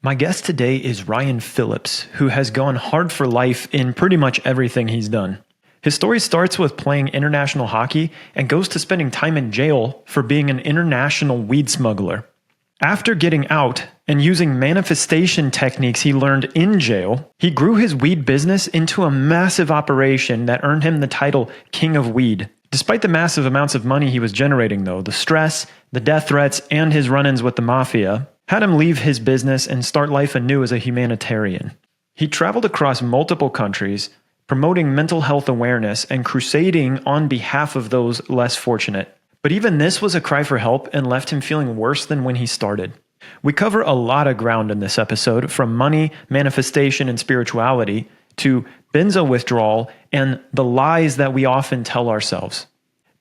My guest today is Ryan Phillips, who has gone hard for life in pretty much everything he's done. His story starts with playing international hockey and goes to spending time in jail for being an international weed smuggler. After getting out and using manifestation techniques he learned in jail, he grew his weed business into a massive operation that earned him the title King of Weed. Despite the massive amounts of money he was generating, though, the stress, the death threats, and his run-ins with the mafia had him leave his business and start life anew as a humanitarian. He traveled across multiple countries, promoting mental health awareness and crusading on behalf of those less fortunate. But even this was a cry for help and left him feeling worse than when he started. We cover a lot of ground in this episode, from money, manifestation, and spirituality, to benzo withdrawal and the lies that we often tell ourselves.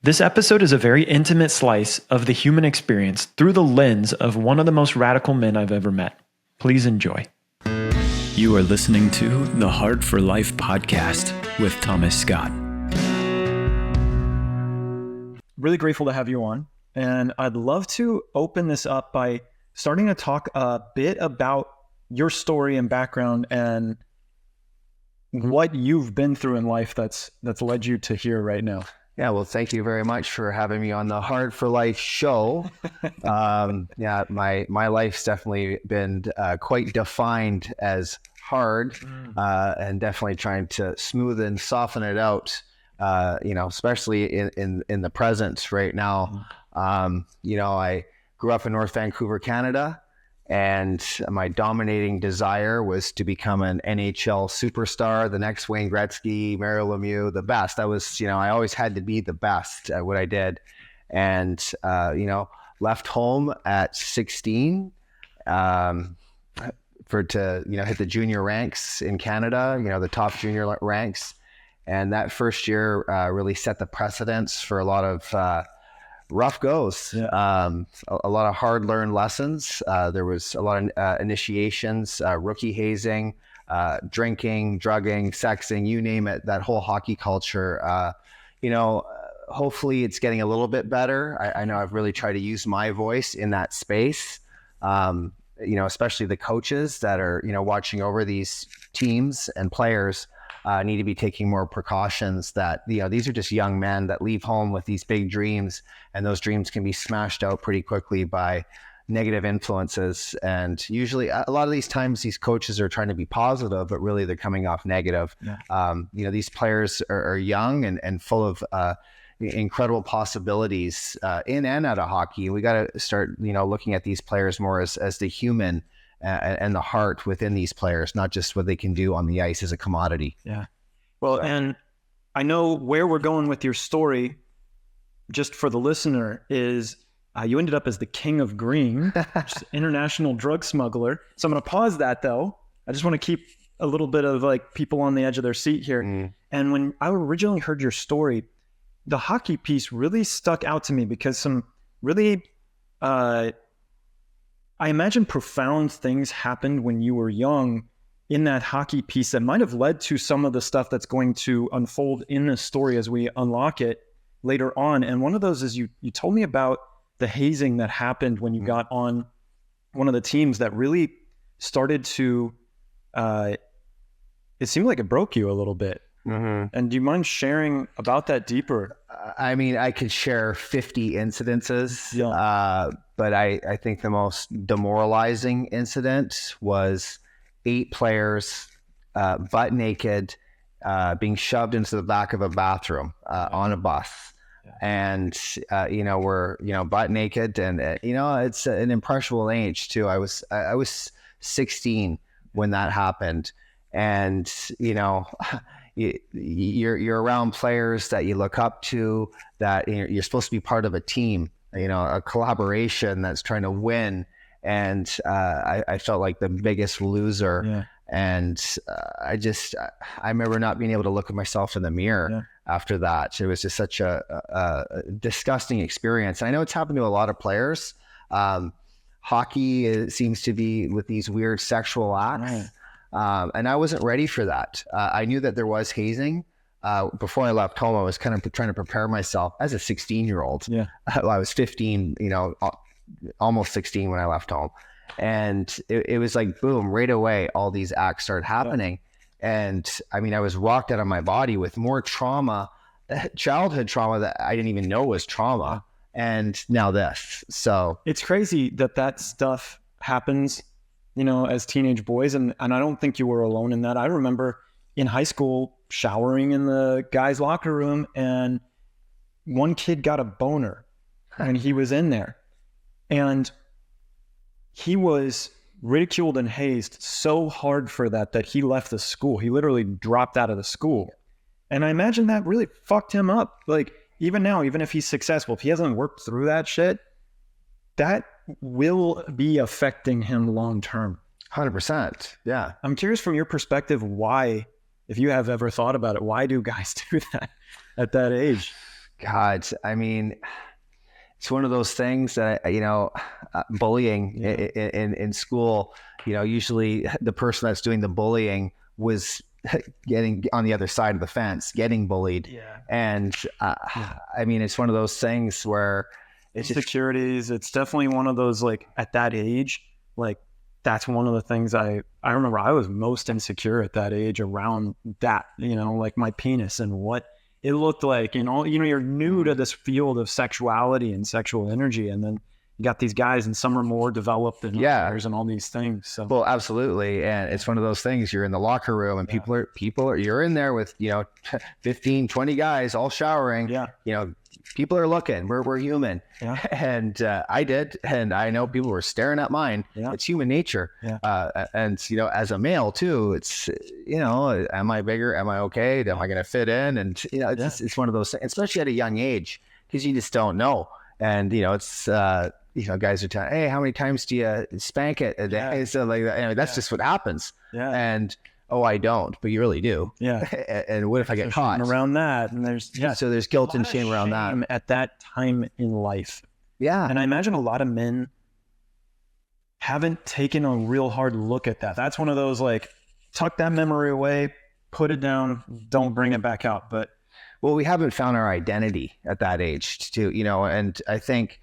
This episode is a very intimate slice of the human experience through the lens of one of the most radical men I've ever met. Please enjoy. You are listening to the Hard for Life podcast with Thomas Scott. Really grateful to have you on, and I'd love to open this up by starting to talk a bit about your story and background and what you've been through in life that's led you to here right now. Yeah, well, thank you very much for having me on the Hard for Life show. Yeah, my life's definitely been quite defined as hard, and definitely trying to smooth and soften it out. Especially in the present right now. I grew up in North Vancouver, Canada, and my dominating desire was to become an NHL superstar, the next Wayne Gretzky, Mario Lemieux, the best. I always had to be the best at what I did. And, left home at 16 to hit the junior ranks in Canada, the top junior ranks. And that first year really set the precedence for a lot of rough goes, a lot of hard-learned lessons. There was a lot of initiations, rookie hazing, drinking, drugging, sexing, you name it, that whole hockey culture. Hopefully it's getting a little bit better. I know I've really tried to use my voice in that space, especially the coaches that are, watching over these teams and players. Need to be taking more precautions that, these are just young men that leave home with these big dreams, and those dreams can be smashed out pretty quickly by negative influences. And usually a lot of these times these coaches are trying to be positive, but really they're coming off negative. Yeah. These players are young and full of incredible possibilities in and out of hockey. We got to start, looking at these players more as the human and the heart within these players, not just what they can do on the ice as a commodity. Yeah. Well, and I know where we're going with your story, just for the listener, is you ended up as the King of Green, which is international drug smuggler. So I'm going to pause that, though. I just want to keep a little bit of people on the edge of their seat here. And when I originally heard your story, the hockey piece really stuck out to me because some really... I imagine profound things happened when you were young in that hockey piece that might have led to some of the stuff that's going to unfold in this story as we unlock it later on. And one of those is you told me about the hazing that happened when you got on one of the teams that really started to, it seemed like it broke you a little bit. And do you mind sharing about that deeper? I could share 50 incidences, but I think the most demoralizing incident was 8 players butt naked being shoved into the back of a bathroom on a bus. And, we're, butt naked, and, it's an impressionable age too. I was 16 when that happened. And, you're around players that you look up to, that you're supposed to be part of a team, a collaboration that's trying to win. And I felt like the biggest loser. Yeah. And I remember not being able to look at myself in the mirror after that. It was just such a disgusting experience. And I know it's happened to a lot of players. Hockey seems to be with these weird sexual acts. Right. And I wasn't ready for that. I knew that there was hazing. Before I left home, I was kind of trying to prepare myself as a 16-year-old. Yeah. I was 15, almost 16 when I left home. And it was like, boom, right away, all these acts started happening. And I mean, I was rocked out of my body with more trauma, childhood trauma that I didn't even know was trauma. And now this. So it's crazy that stuff happens, you know, as teenage boys. And I don't think you were alone in that. I remember in high school showering in the guys' locker room, and one kid got a boner when he was in there. And he was ridiculed and hazed so hard for that he left the school. He literally dropped out of the school. And I imagine that really fucked him up. Like, even now, even if he's successful, if he hasn't worked through that shit, that will be affecting him long term. 100%. Yeah. I'm curious from your perspective, why, if you have ever thought about it, why do guys do that at that age? God, I mean, it's one of those things that, bullying in school, usually the person that's doing the bullying was getting on the other side of the fence, getting bullied. Yeah. And I mean, it's one of those things where it's insecurities. It's definitely one of those, like, at that age, like, that's one of the things I remember I was most insecure at that age around that, like my penis and what it looked like, you're new to this field of sexuality and sexual energy. And then you got these guys, and some are more developed than others, and all these things. So, well, absolutely. And it's one of those things, you're in the locker room and people are, you're in there with, 15, 20 guys all showering. Yeah. People are looking, we're human. Yeah. And I did. And I know people were staring at mine. Yeah. It's human nature. Yeah. And, as a male too, it's, am I bigger? Am I okay? Am I going to fit in? And, it's one of those things, especially at a young age, because you just don't know. And, it's, guys are telling, hey, how many times do you spank it a day? So like, that's just what happens. Yeah. And, oh, I don't, but you really do. Yeah. And what if I get caught? Around that, and so there's guilt and shame around that at that time in life. Yeah. And I imagine a lot of men haven't taken a real hard look at that. That's one of those, like, tuck that memory away, put it down, don't bring it back out. But well, we haven't found our identity at that age too, and I think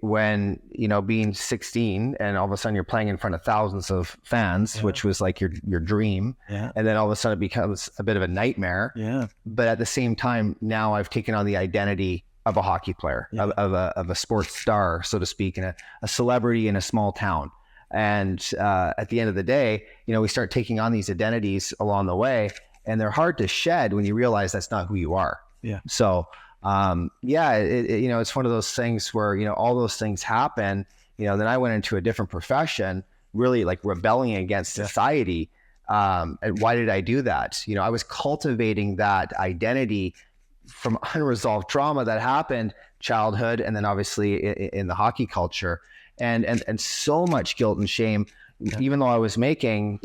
when, being 16 and all of a sudden you're playing in front of thousands of fans, which was like your dream. Yeah. And then all of a sudden it becomes a bit of a nightmare. Yeah. But at the same time, now I've taken on the identity of a hockey player, of a sports star, so to speak, and a celebrity in a small town. And at the end of the day, we start taking on these identities along the way, and they're hard to shed when you realize that's not who you are. Yeah. So, it's one of those things where, all those things happen, then I went into a different profession, really like rebelling against society. And why did I do that? I was cultivating that identity from unresolved trauma that happened childhood. And then obviously in the hockey culture, and so much guilt and shame, even though I was making,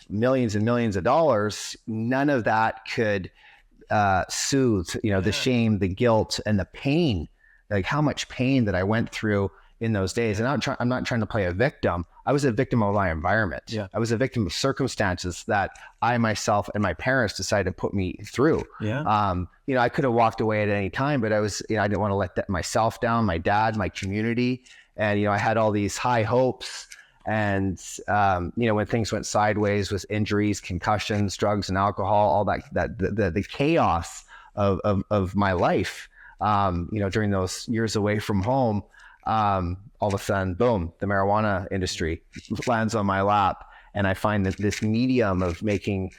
millions and millions of dollars, none of that could soothe, the shame, the guilt, and the pain, like how much pain that I went through in those days. And I'm not trying to play a victim. I was a victim of my environment. Yeah. I was a victim of circumstances that I myself and my parents decided to put me through. Yeah. I could have walked away at any time, but I didn't want to let myself down, my dad, my community. And, I had all these high hopes. And, when things went sideways with injuries, concussions, drugs and alcohol, all the chaos of my life, during those years away from home, all of a sudden, boom, the marijuana industry lands on my lap. And I find that this medium of making,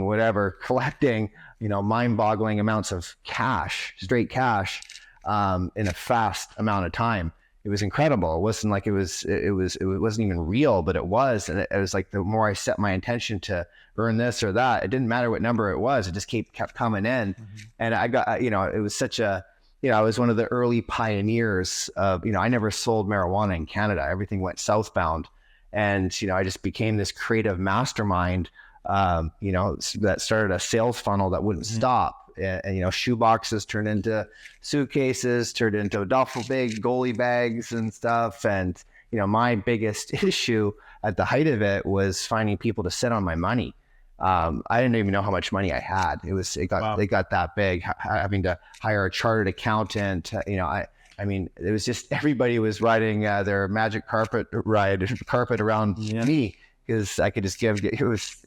whatever, collecting, mind-boggling amounts of cash, straight cash, in a fast amount of time. It was incredible. It wasn't like it wasn't even real, but it was. And it was like the more I set my intention to earn this or that, it didn't matter what number it was. It just kept coming in. Mm-hmm. And I got, it was such a, I was one of the early pioneers of, I never sold marijuana in Canada. Everything went southbound. And, I just became this creative mastermind, that started a sales funnel that wouldn't stop. And shoe boxes turned into suitcases, turned into duffel big goalie bags and stuff. And, my biggest issue at the height of it was finding people to sit on my money. I didn't even know how much money I had. It got that big, having to hire a chartered accountant. I I mean, it was just everybody was riding their magic carpet around me, because I could just give. It was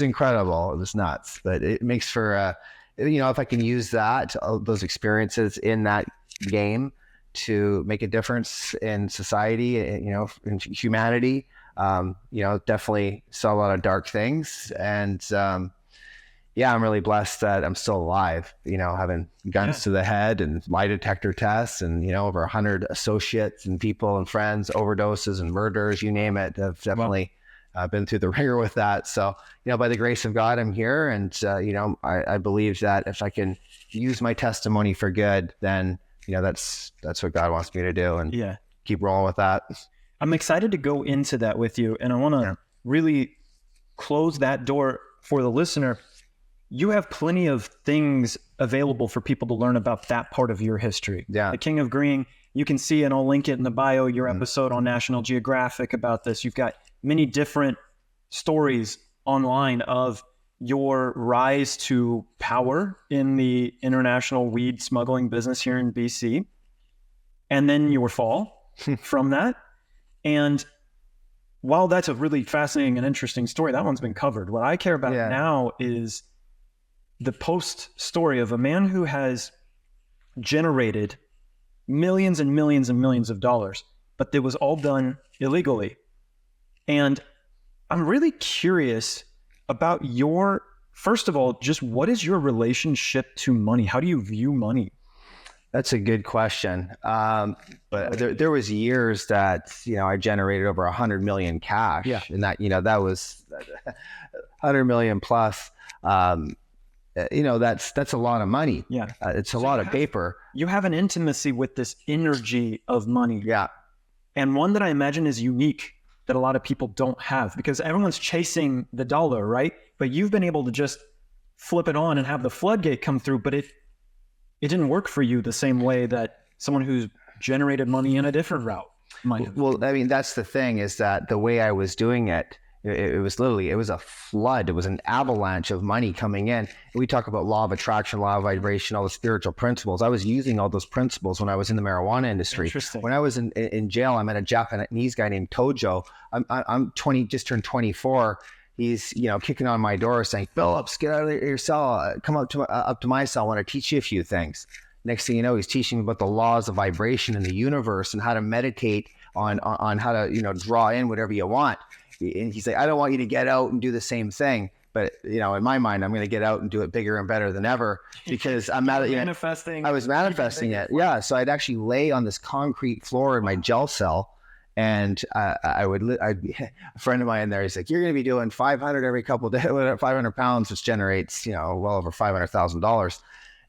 incredible. It was nuts, but it makes for if I can use those experiences in that game to make a difference in society, in humanity. Definitely saw a lot of dark things, and I'm really blessed that I'm still alive, having guns to the head and lie detector tests, and, over 100 associates and people and friends, overdoses and murders, you name it. I've definitely been through the ringer with that. So, by the grace of God, I'm here. And, I believe that if I can use my testimony for good, then, that's what God wants me to do, and keep rolling with that. I'm excited to go into that with you. And I want to really close that door for the listener. You have plenty of things available for people to learn about that part of your history. Yeah. The King of Green, you can see, and I'll link it in the bio, your episode on National Geographic about this. You've got many different stories online of your rise to power in the international weed smuggling business here in BC, and then your fall from that. And while that's a really fascinating and interesting story, that one's been covered. What I care about now is the post story of a man who has generated millions and millions and millions of dollars, but it was all done illegally. And I'm really curious about first of all, just what is your relationship to money? How do you view money? That's a good question. But there was years that, I generated over 100 million cash, and that was 100 million plus. That's a lot of money. Yeah. It's a lot of paper. You have an intimacy with this energy of money. Yeah. And one that I imagine is unique that a lot of people don't have, because everyone's chasing the dollar, right? But you've been able to just flip it on and have the floodgate come through, but it didn't work for you the same way that someone who's generated money in a different route might have. Well, I mean, that's the thing, is that the way I was doing it, it was a flood. It was an avalanche of money coming in. We talk about law of attraction, law of vibration, all the spiritual principles. I was using all those principles when I was in the marijuana industry. When I was in jail, I met a Japanese guy named Tojo. I'm 20, just turned 24. He's, kicking on my door saying, "Phillips, get out of your cell. Come up to my cell. I want to teach you a few things." Next thing you know, he's teaching me about the laws of vibration in the universe and how to meditate on how to, draw in whatever you want. And he's like, "I don't want you to get out and do the same thing." But, in my mind, I'm going to get out and do it bigger and better than ever, because I'm manifesting. I was manifesting it. Yeah. So I'd actually lay on this concrete floor in my jail cell. And a friend of mine in there, he's like, "You're going to be doing 500 every couple of days, 500 pounds, which generates, well over $500,000.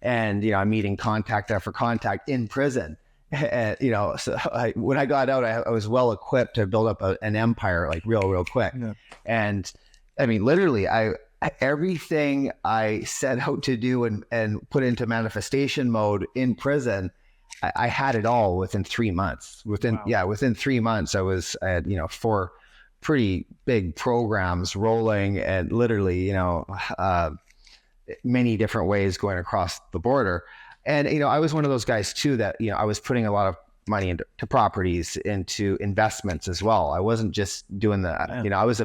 And, I'm meeting contact after contact in prison. And, so when I got out, I was well equipped to build up an empire, like real quick. Yeah. And I mean, literally, everything I set out to do and put into manifestation mode in prison, I had it all within 3 months. Within 3 months, I had 4 pretty big programs rolling, and literally, many different ways going across the border. And, I was one of those guys too that, I was putting a lot of money into properties, into investments as well. I wasn't just doing that.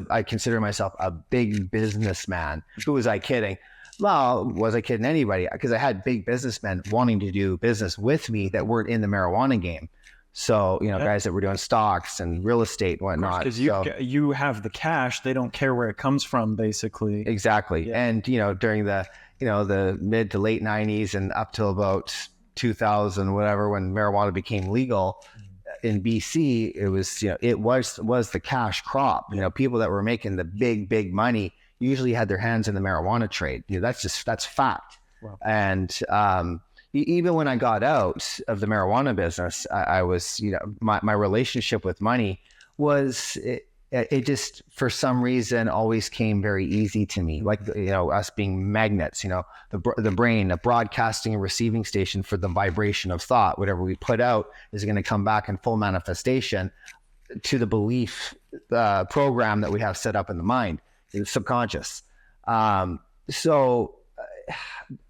I consider myself a big businessman. Who was I kidding? Well, was I kidding anybody? Because I had big businessmen wanting to do business with me that weren't in the marijuana game. So, guys that were doing stocks and real estate and whatnot. Because you have the cash, they don't care where it comes from, basically. Exactly. Yeah. And, during the mid to late 90s and up till about 2000, whatever, when marijuana became legal in BC, it was the cash crop. People that were making the big money usually had their hands in the marijuana trade. That's fact. Wow. And even when I got out of the marijuana business, I was, my relationship with money was, it just, for some reason, always came very easy to me. Like, us being magnets, the brain, a broadcasting and receiving station for the vibration of thought. Whatever we put out is going to come back in full manifestation to the belief program that we have set up in the mind, in the subconscious. So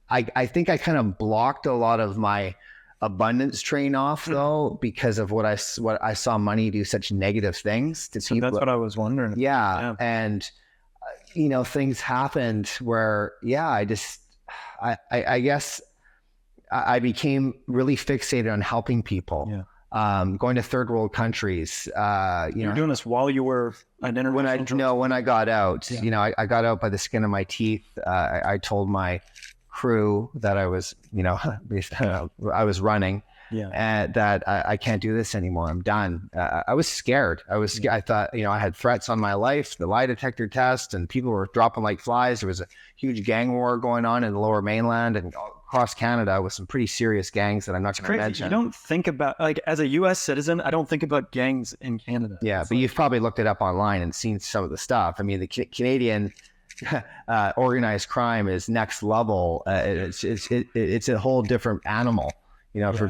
I think I kind of blocked a lot of my abundance train off though, because of what I saw money do such negative things to people. That's what I was wondering. Yeah. And, things happened where, I guess I became really fixated on helping people. Yeah. Going to third world countries. You were doing this while you were an international. When I got out, Yeah. I got out by the skin of my teeth. I told my crew that I was, I was running. Yeah. And that I can't do this anymore. I'm done. I was scared. I thought, I had threats on my life, the lie detector test, and people were dropping like flies. There was a huge gang war going on in the Lower Mainland and across Canada with some pretty serious gangs that I'm not going to mention. You don't think about, like, as a U.S. citizen, I don't think about gangs in Canada. Yeah, but you've probably looked it up online and seen some of the stuff. I mean, the Canadian organized crime is next level. It's a whole different animal. For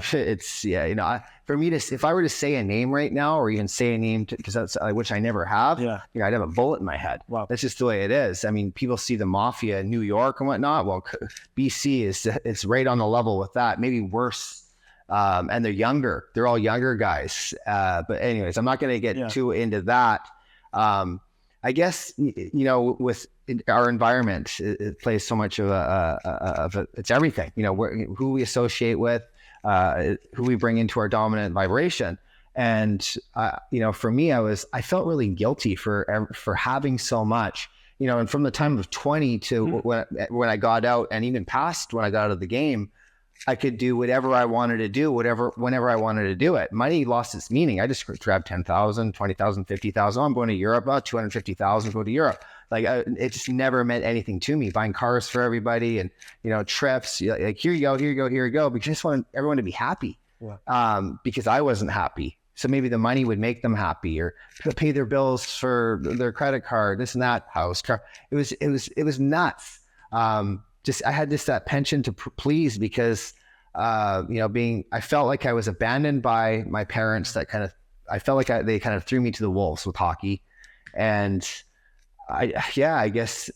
me if I were to say a name right now, or even say a name, because that's which I never have, I'd have a bullet in my head. Wow. That's just the way it is. I mean, people see the mafia in New York and whatnot. Well, BC it's right on the level with that, maybe worse. And they're younger. They're all younger guys. But anyways, I'm not going to get too into that. I guess, with our environment, it plays so much of it's everything, who we associate with, who we bring into our dominant vibration. And, for me, I felt really guilty for having so much, and from the time of 20 to when I got out, and even past when I got out of the game, I could do whatever I wanted to do, whenever I wanted to do it. Money lost its meaning. I just grabbed 10,000, 20,000, 50,000. I'm going to Europe, 250,000, go to Europe. Like, it just never meant anything to me. Buying cars for everybody and, trips, like, here you go, because I just want everyone to be happy. Because I wasn't happy. So maybe the money would make them happy, or pay their bills for their credit card, this and that, house, car. It was nuts. I had that penchant to please, because, I felt like I was abandoned by my parents. I felt like they kind of threw me to the wolves with hockey. And I guess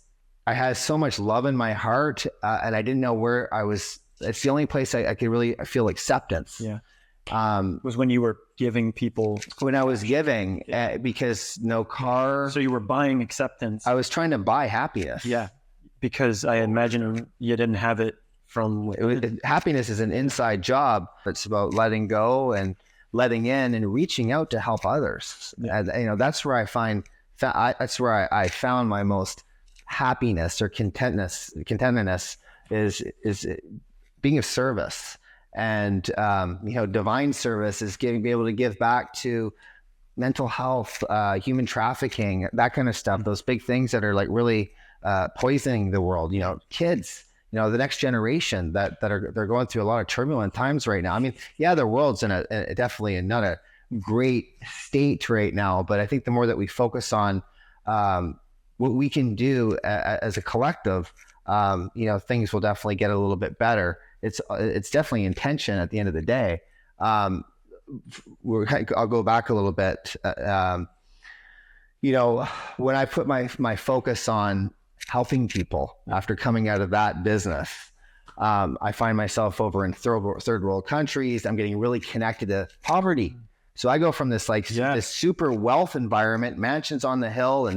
I had so much love in my heart, and I didn't know where I was. It's the only place I could really feel acceptance. Yeah. Was when you were giving people. When I was giving, because no car. So you were buying acceptance. I was trying to buy happiness. Yeah. Because I imagine you didn't have it from. Happiness is an inside job. It's about letting go and letting in and reaching out to help others. Yeah. And, that's where that's where I found my most happiness or contentedness is being of service. And, divine service is being able to give back to mental health, human trafficking, that kind of stuff. Those big things that are like really poisoning the world, kids, the next generation they're going through a lot of turbulent times right now. I mean, the world's in definitely not a great state right now, but I think the more that we focus on what we can do as a collective, things will definitely get a little bit better. It's definitely intention at the end of the day. I'll go back a little bit. When I put my focus on helping people after coming out of that business, I find myself over in third world countries. I'm getting really connected to poverty. So I go from this this super wealth environment, mansions on the hill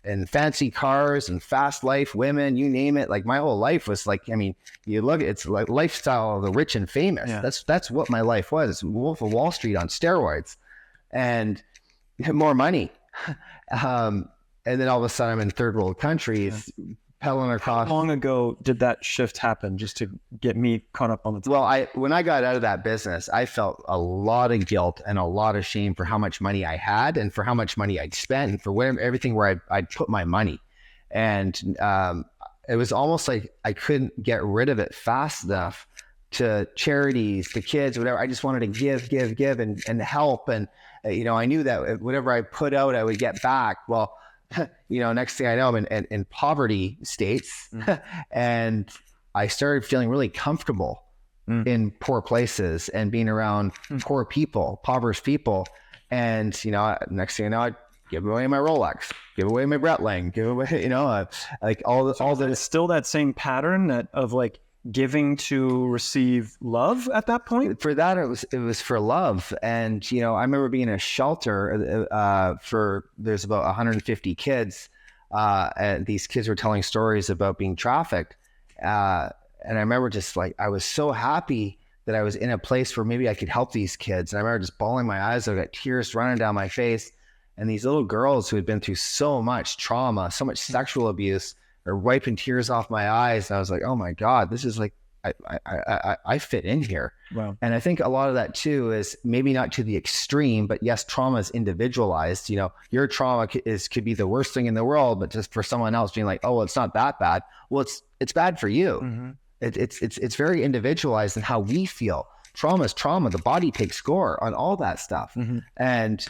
and fancy cars and fast life, women, you name it. Like, my whole life was like, I mean, you look, it's like lifestyle of the rich and famous. Yeah. That's what my life was. It's Wolf of Wall Street on steroids, and more money. And then all of a sudden I'm in third world countries, pedaling across. How long ago did that shift happen, just to get me caught up on the time? Well, when I got out of that business, I felt a lot of guilt and a lot of shame for how much money I had and for how much money I'd spent and for everything where I'd put my money. And it was almost like I couldn't get rid of it fast enough to charities, to kids, whatever. I just wanted to give and help. And, I knew that whatever I put out, I would get back. Well, next thing I know, I'm in poverty states. And I started feeling really comfortable in poor places and being around poor people, impoverished people. And, next thing I know, I give away my Rolex, give away my Breitling, give away, like all the. It's still that same pattern of like giving to receive love at that point? For that, it was for love. And, you know, I remember being in a shelter there's about 150 kids. And these kids were telling stories about being trafficked. And I remember just like, I was so happy that I was in a place where maybe I could help these kids. And I remember just bawling my eyes out, I got tears running down my face. And these little girls who had been through so much trauma, so much sexual abuse, are wiping tears off my eyes. And I was like, oh my God, this is like, I fit in here. Wow. And I think a lot of that too is maybe not to the extreme, but yes, trauma is individualized. You know, your trauma could be the worst thing in the world, but just for someone else being like, oh, well, it's not that bad. Well, it's bad for you. Mm-hmm. It's very individualized in how we feel. Trauma is trauma. The body takes score on all that stuff. Mm-hmm. And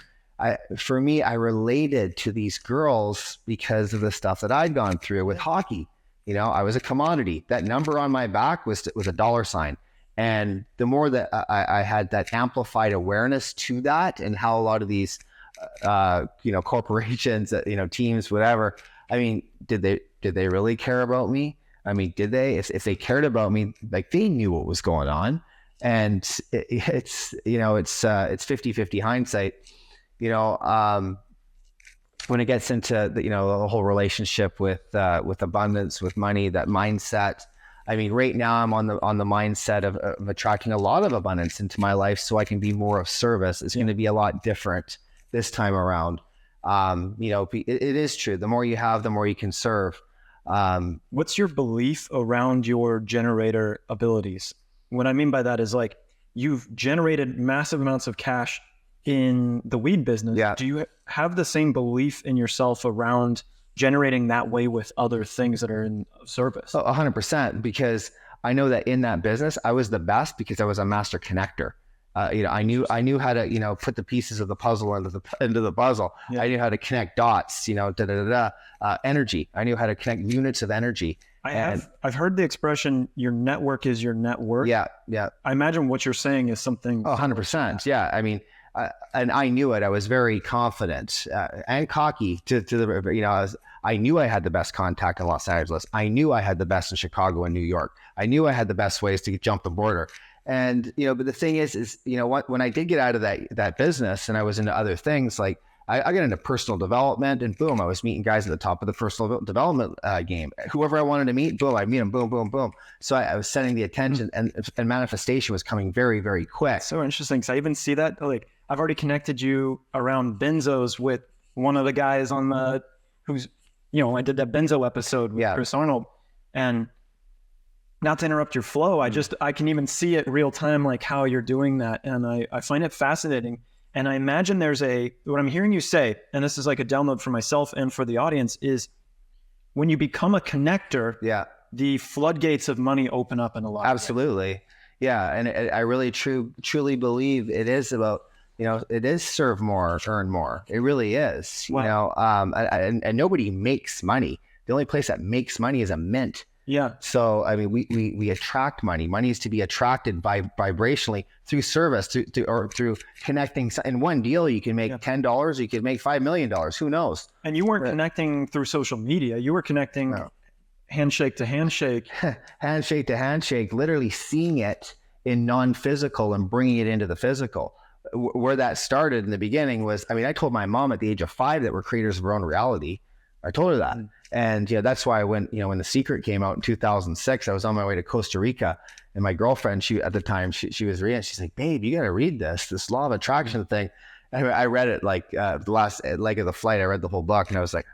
for me, I related to these girls because of the stuff that I'd gone through with hockey. You know, I was a commodity. That number on my back was a dollar sign. And the more that I had that amplified awareness to that, and how a lot of these, you know, corporations, you know, teams, whatever. I mean, did they really care about me? I mean, did they? If they cared about me, like they knew what was going on. And it's you know, it's 50-50 hindsight. You know, when it gets into the, you know, the whole relationship with abundance, with money, that mindset. I mean, right now I'm on the mindset of attracting a lot of abundance into my life so I can be more of service. It's going to be a lot different this time around. You know, it is true. The more you have, the more you can serve. What's your belief around your generator abilities? What I mean by that is like, you've generated massive amounts of cash in the weed business. Yeah. Do you have the same belief in yourself around generating that way with other things that are in service? 100%, because I know that in that business, I was the best because I was a master connector. You know, I knew how to, you know, put the pieces of the puzzle into the puzzle. Yeah. I knew how to connect dots, you know, energy. I knew how to connect units of energy. I've heard the expression, your network is your net worth. Yeah. Yeah. I imagine what you're saying is something. 100%. Yeah. I mean, and I knew it. I was very confident and cocky to the, you know, I knew I had the best contact in Los Angeles. I knew I had the best in Chicago and New York. I knew I had the best ways to jump the border. And, you know, but the thing is, you know, when I did get out of that business and I was into other things, like I got into personal development, and boom, I was meeting guys at the top of the personal development game. Whoever I wanted to meet, boom, I'd meet them, boom, boom, boom. So I was setting the attention, and manifestation was coming very, very quick. So interesting. So I even see that, like, I've already connected you around benzos with one of the guys on the, who's, you know, I did that benzo episode with Chris Arnold. And not to interrupt your flow, I can even see it real time, like how you're doing that. And I find it fascinating. And I imagine what I'm hearing you say, and this is like a download for myself and for the audience, is when you become a connector, the floodgates of money open up in a lot. Absolutely. Yeah. And I really truly believe it is about, you know, it is serve more, earn more. It really is, you know, and nobody makes money. The only place that makes money is a mint. Yeah. So, I mean, we attract money. Money is to be attracted vibrationally through service, through connecting. In one deal, you can make $10, you could make $5 million. Who knows? And you weren't connecting through social media. You were connecting handshake to handshake. Handshake to handshake, literally seeing it in non-physical and bringing it into the physical. Where that started in the beginning was, I mean, I told my mom at the age of 5 that we're creators of our own reality. I told her that. And, you know, that's why when The Secret came out in 2006, I was on my way to Costa Rica, and my girlfriend, at the time, she was reading it. She's like, babe, you got to read this law of attraction thing. And I read it like the last leg of the flight. I read the whole book, and I was like,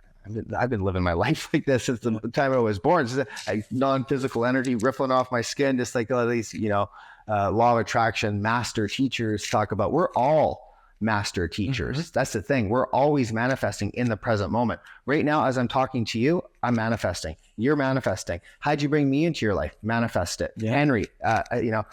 I've been living my life like this since the time I was born. It's like non-physical energy rippling off my skin, just like all these, you know, law of attraction master teachers talk about. We're all master teachers. Mm-hmm. That's the thing. We're always manifesting in the present moment. Right now, as I'm talking to you, I'm manifesting. You're manifesting. How'd you bring me into your life? Manifest it. Yeah. Henry, you know,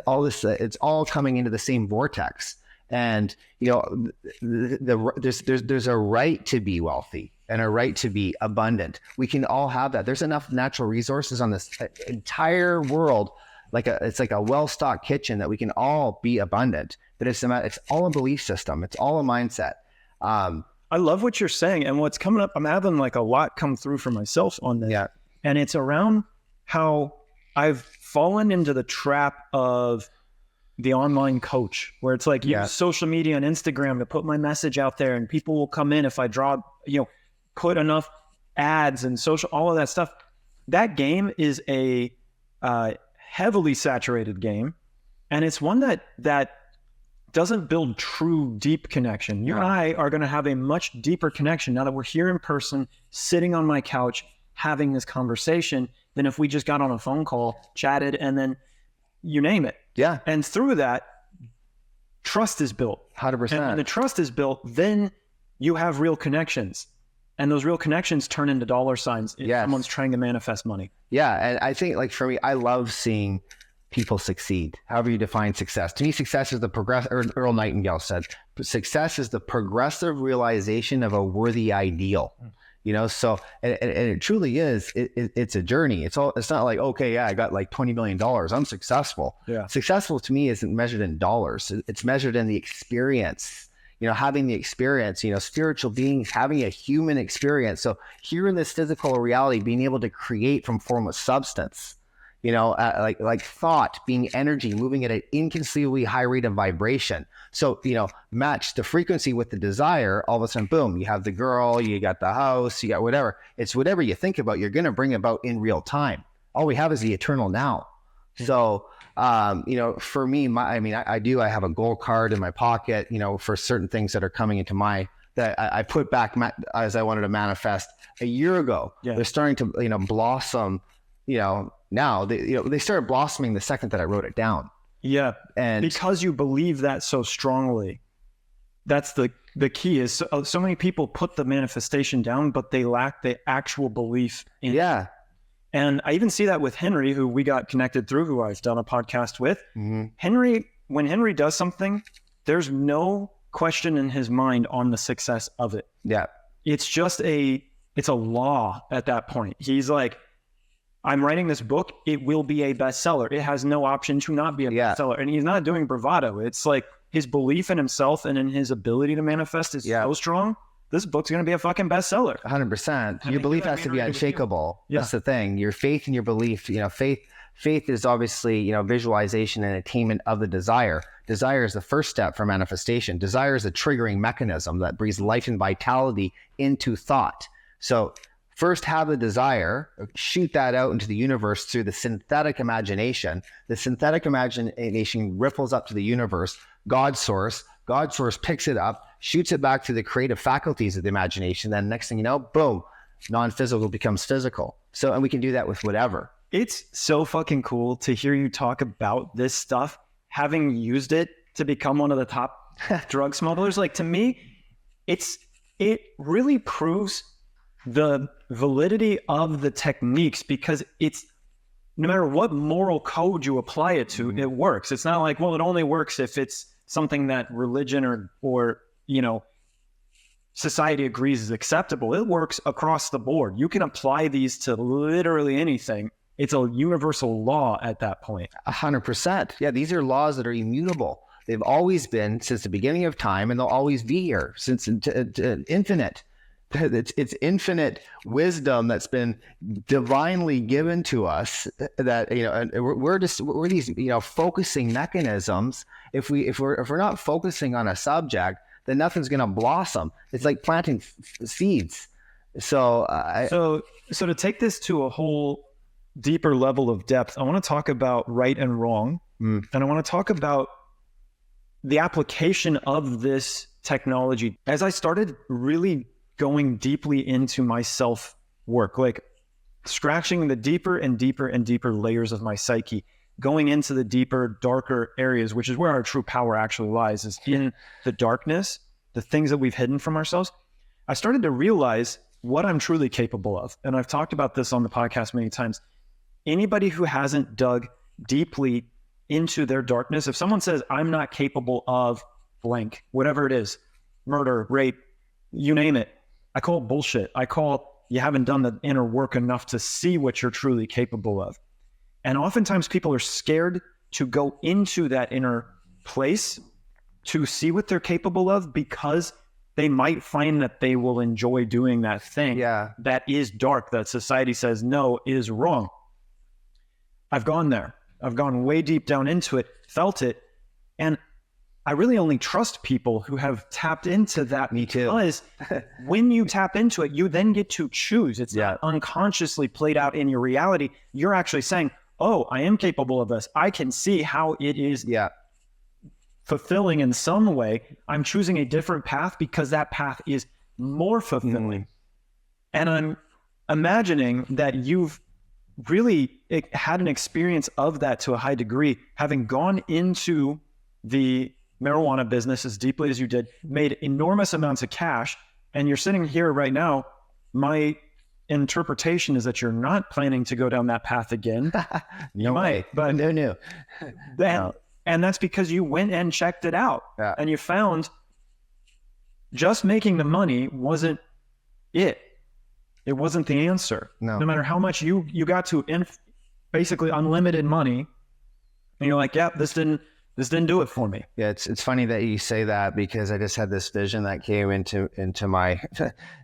all this, it's all coming into the same vortex. And, you know, there's a right to be wealthy and a right to be abundant. We can all have that. There's enough natural resources on this entire world. It's like a well-stocked kitchen that we can all be abundant. But it's all a belief system. It's all a mindset. I love what you're saying, and what's coming up. I'm having like a lot come through for myself on this. Yeah. And it's around how I've fallen into the trap of the online coach, where it's like use social media and Instagram to put my message out there, and people will come in if I draw, put enough ads and social, all of that stuff. That game is a heavily saturated game, and it's one that doesn't build true deep connection. You and I are going to have a much deeper connection now that we're here in person, sitting on my couch, having this conversation, than if we just got on a phone call, chatted, and then you name it. Yeah. And through that, trust is built. 100%. And when the trust is built, then you have real connections. And those real connections turn into dollar signs if someone's trying to manifest money. Yeah. And I think, like, for me, I love seeing people succeed, however you define success. To me, success is the Earl Nightingale said, success is the progressive realization of a worthy ideal. So, and it truly is, it's a journey. It's not like, okay, I got like $20 million. I'm successful. Yeah. Successful to me isn't measured in dollars. It's measured in the experience, having the experience, spiritual beings having a human experience. So here in this physical reality, being able to create from formless substance, like thought being energy, moving at an inconceivably high rate of vibration. So, match the frequency with the desire, all of a sudden, boom, you have the girl, you got the house, you got whatever. It's whatever you think about, you're going to bring about in real time. All we have is the eternal now. So, for me, I have a goal card in my pocket, for certain things that are coming into that I put back as I wanted to manifest a year ago. Yeah. They're starting to, blossom, now they started blossoming the second that I wrote it down. Yeah. And because you believe that so strongly, that's the key is so many people put the manifestation down, but they lack the actual belief in it. And I even see that with Henry, who we got connected through, who I've done a podcast with. Mm-hmm. When Henry does something, there's no question in his mind on the success of it. Yeah. It's just it's a law at that point. He's like, I'm writing this book, it will be a bestseller. It has no option to not be a bestseller. And he's not doing bravado. It's like his belief in himself and in his ability to manifest is so strong. This book's going to be a fucking bestseller. 100%. Your belief has to be unshakable. Yeah. That's the thing. Your faith and your belief, faith is obviously, visualization and attainment of the desire. Desire is the first step for manifestation. Desire is a triggering mechanism that breathes life and vitality into thought. So first have the desire, shoot that out into the universe through the synthetic imagination. The synthetic imagination ripples up to the universe. God source picks it up, shoots it back to the creative faculties of the imagination. Then next thing you know, boom, non-physical becomes physical. So, and we can do that with whatever. It's so fucking cool to hear you talk about this stuff, having used it to become one of the top drug smugglers. Like, to me, it really proves the validity of the techniques, because it's no matter what moral code you apply it to, it works. It's not like, well, it only works if it's something that religion or society agrees is acceptable. It works across the board. You can apply these to literally anything. It's a universal law at that point. 100%. Yeah, these are laws that are immutable. They've always been since the beginning of time, and they'll always be here since infinite. It's infinite wisdom that's been divinely given to us. That we're these focusing mechanisms. If we're not focusing on a subject, then nothing's going to blossom. It's like planting seeds. So to take this to a whole deeper level of depth, I want to talk about right and wrong, and I want to talk about the application of this technology. As I started really going deeply into my self-work, like scratching the deeper and deeper and deeper layers of my psyche, going into the deeper, darker areas, which is where our true power actually lies, is in the darkness, the things that we've hidden from ourselves. I started to realize what I'm truly capable of. And I've talked about this on the podcast many times. Anybody who hasn't dug deeply into their darkness, if someone says, I'm not capable of blank, whatever it is, murder, rape, you name it, I call it bullshit. I call you haven't done the inner work enough to see what you're truly capable of. And oftentimes people are scared to go into that inner place to see what they're capable of, because they might find that they will enjoy doing that thing that is dark, that society says no is wrong. I've gone there. I've gone way deep down into it, felt it. And I really only trust people who have tapped into that. Me too. Because when you tap into it, you then get to choose. It's not unconsciously played out in your reality. You're actually saying, oh, I am capable of this. I can see how it is fulfilling in some way. I'm choosing a different path because that path is more fulfilling. And I'm imagining that you've really had an experience of that to a high degree, having gone into the marijuana business as deeply as you did, made enormous amounts of cash, and you're sitting here right now. My interpretation is that you're not planning to go down that path again. You might, but no. And that's because you went and checked it out, and you found just making the money wasn't it. It wasn't the answer. No matter how much you got to basically unlimited money, and you're like, yeah, this didn't do it for me. Yeah, it's funny that you say that, because I just had this vision that came into my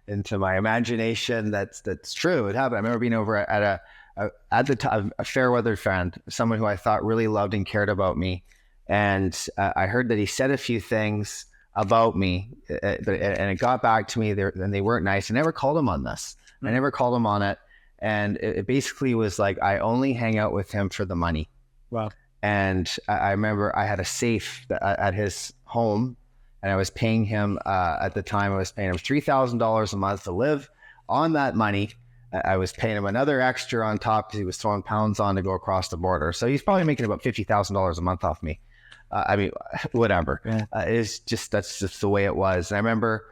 into my imagination. That's true. It happened. I remember being over at the time a fair weather friend, someone who I thought really loved and cared about me, and I heard that he said a few things about me, and it got back to me there, and they weren't nice. I never called him on this. I never called him on it, and it basically was like, I only hang out with him for the money. Wow. And I remember I had a safe at his home, and I was paying him at the time. I was paying him $3,000 a month to live on that money. I was paying him another extra on top because he was throwing pounds on to go across the border. So he's probably making about $50,000 a month off me. I mean, whatever. Yeah. That's just the way it was. And I remember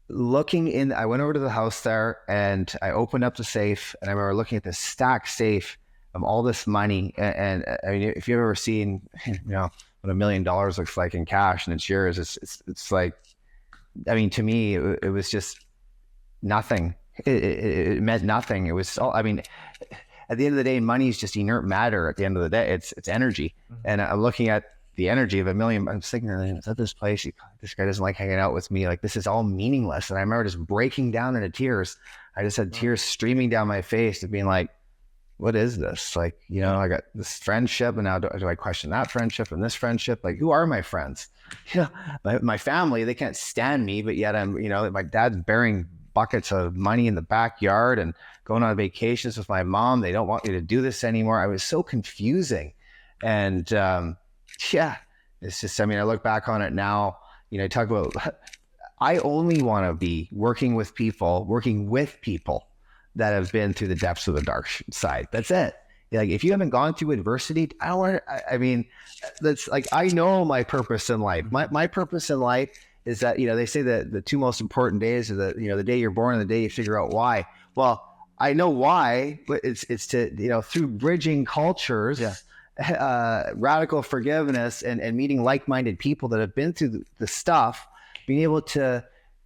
looking in. I went over to the house there, and I opened up the safe, and I remember looking at this stacked safe of all this money. And I mean, if you've ever seen, what $1 million looks like in cash and it's yours, it's like, I mean, to me, it was just nothing. It meant nothing. It was all, I mean, at the end of the day, money is just inert matter. At the end of the day, it's energy. Mm-hmm. And I'm looking at the energy of $1 million. I'm thinking, is that this place? This guy doesn't like hanging out with me. Like, this is all meaningless. And I remember just breaking down into tears. I just had tears streaming down my face of being like, what is this? Like, I got this friendship, and now do I question that friendship and this friendship? Like, who are my friends? My family, they can't stand me, but yet I'm, my dad's burying buckets of money in the backyard and going on vacations with my mom. They don't want me to do this anymore. I was so confusing. And it's just, I mean, I look back on it now, I talk about, I only want to be working with people that have been through the depths of the dark side. That's it. Like, if you haven't gone through adversity, that's like, I know my purpose in life. My purpose in life is that, they say that the two most important days are the day you're born and the day you figure out why. Well, I know why, but it's to, through bridging cultures, radical forgiveness and meeting like-minded people that have been through the stuff, being able to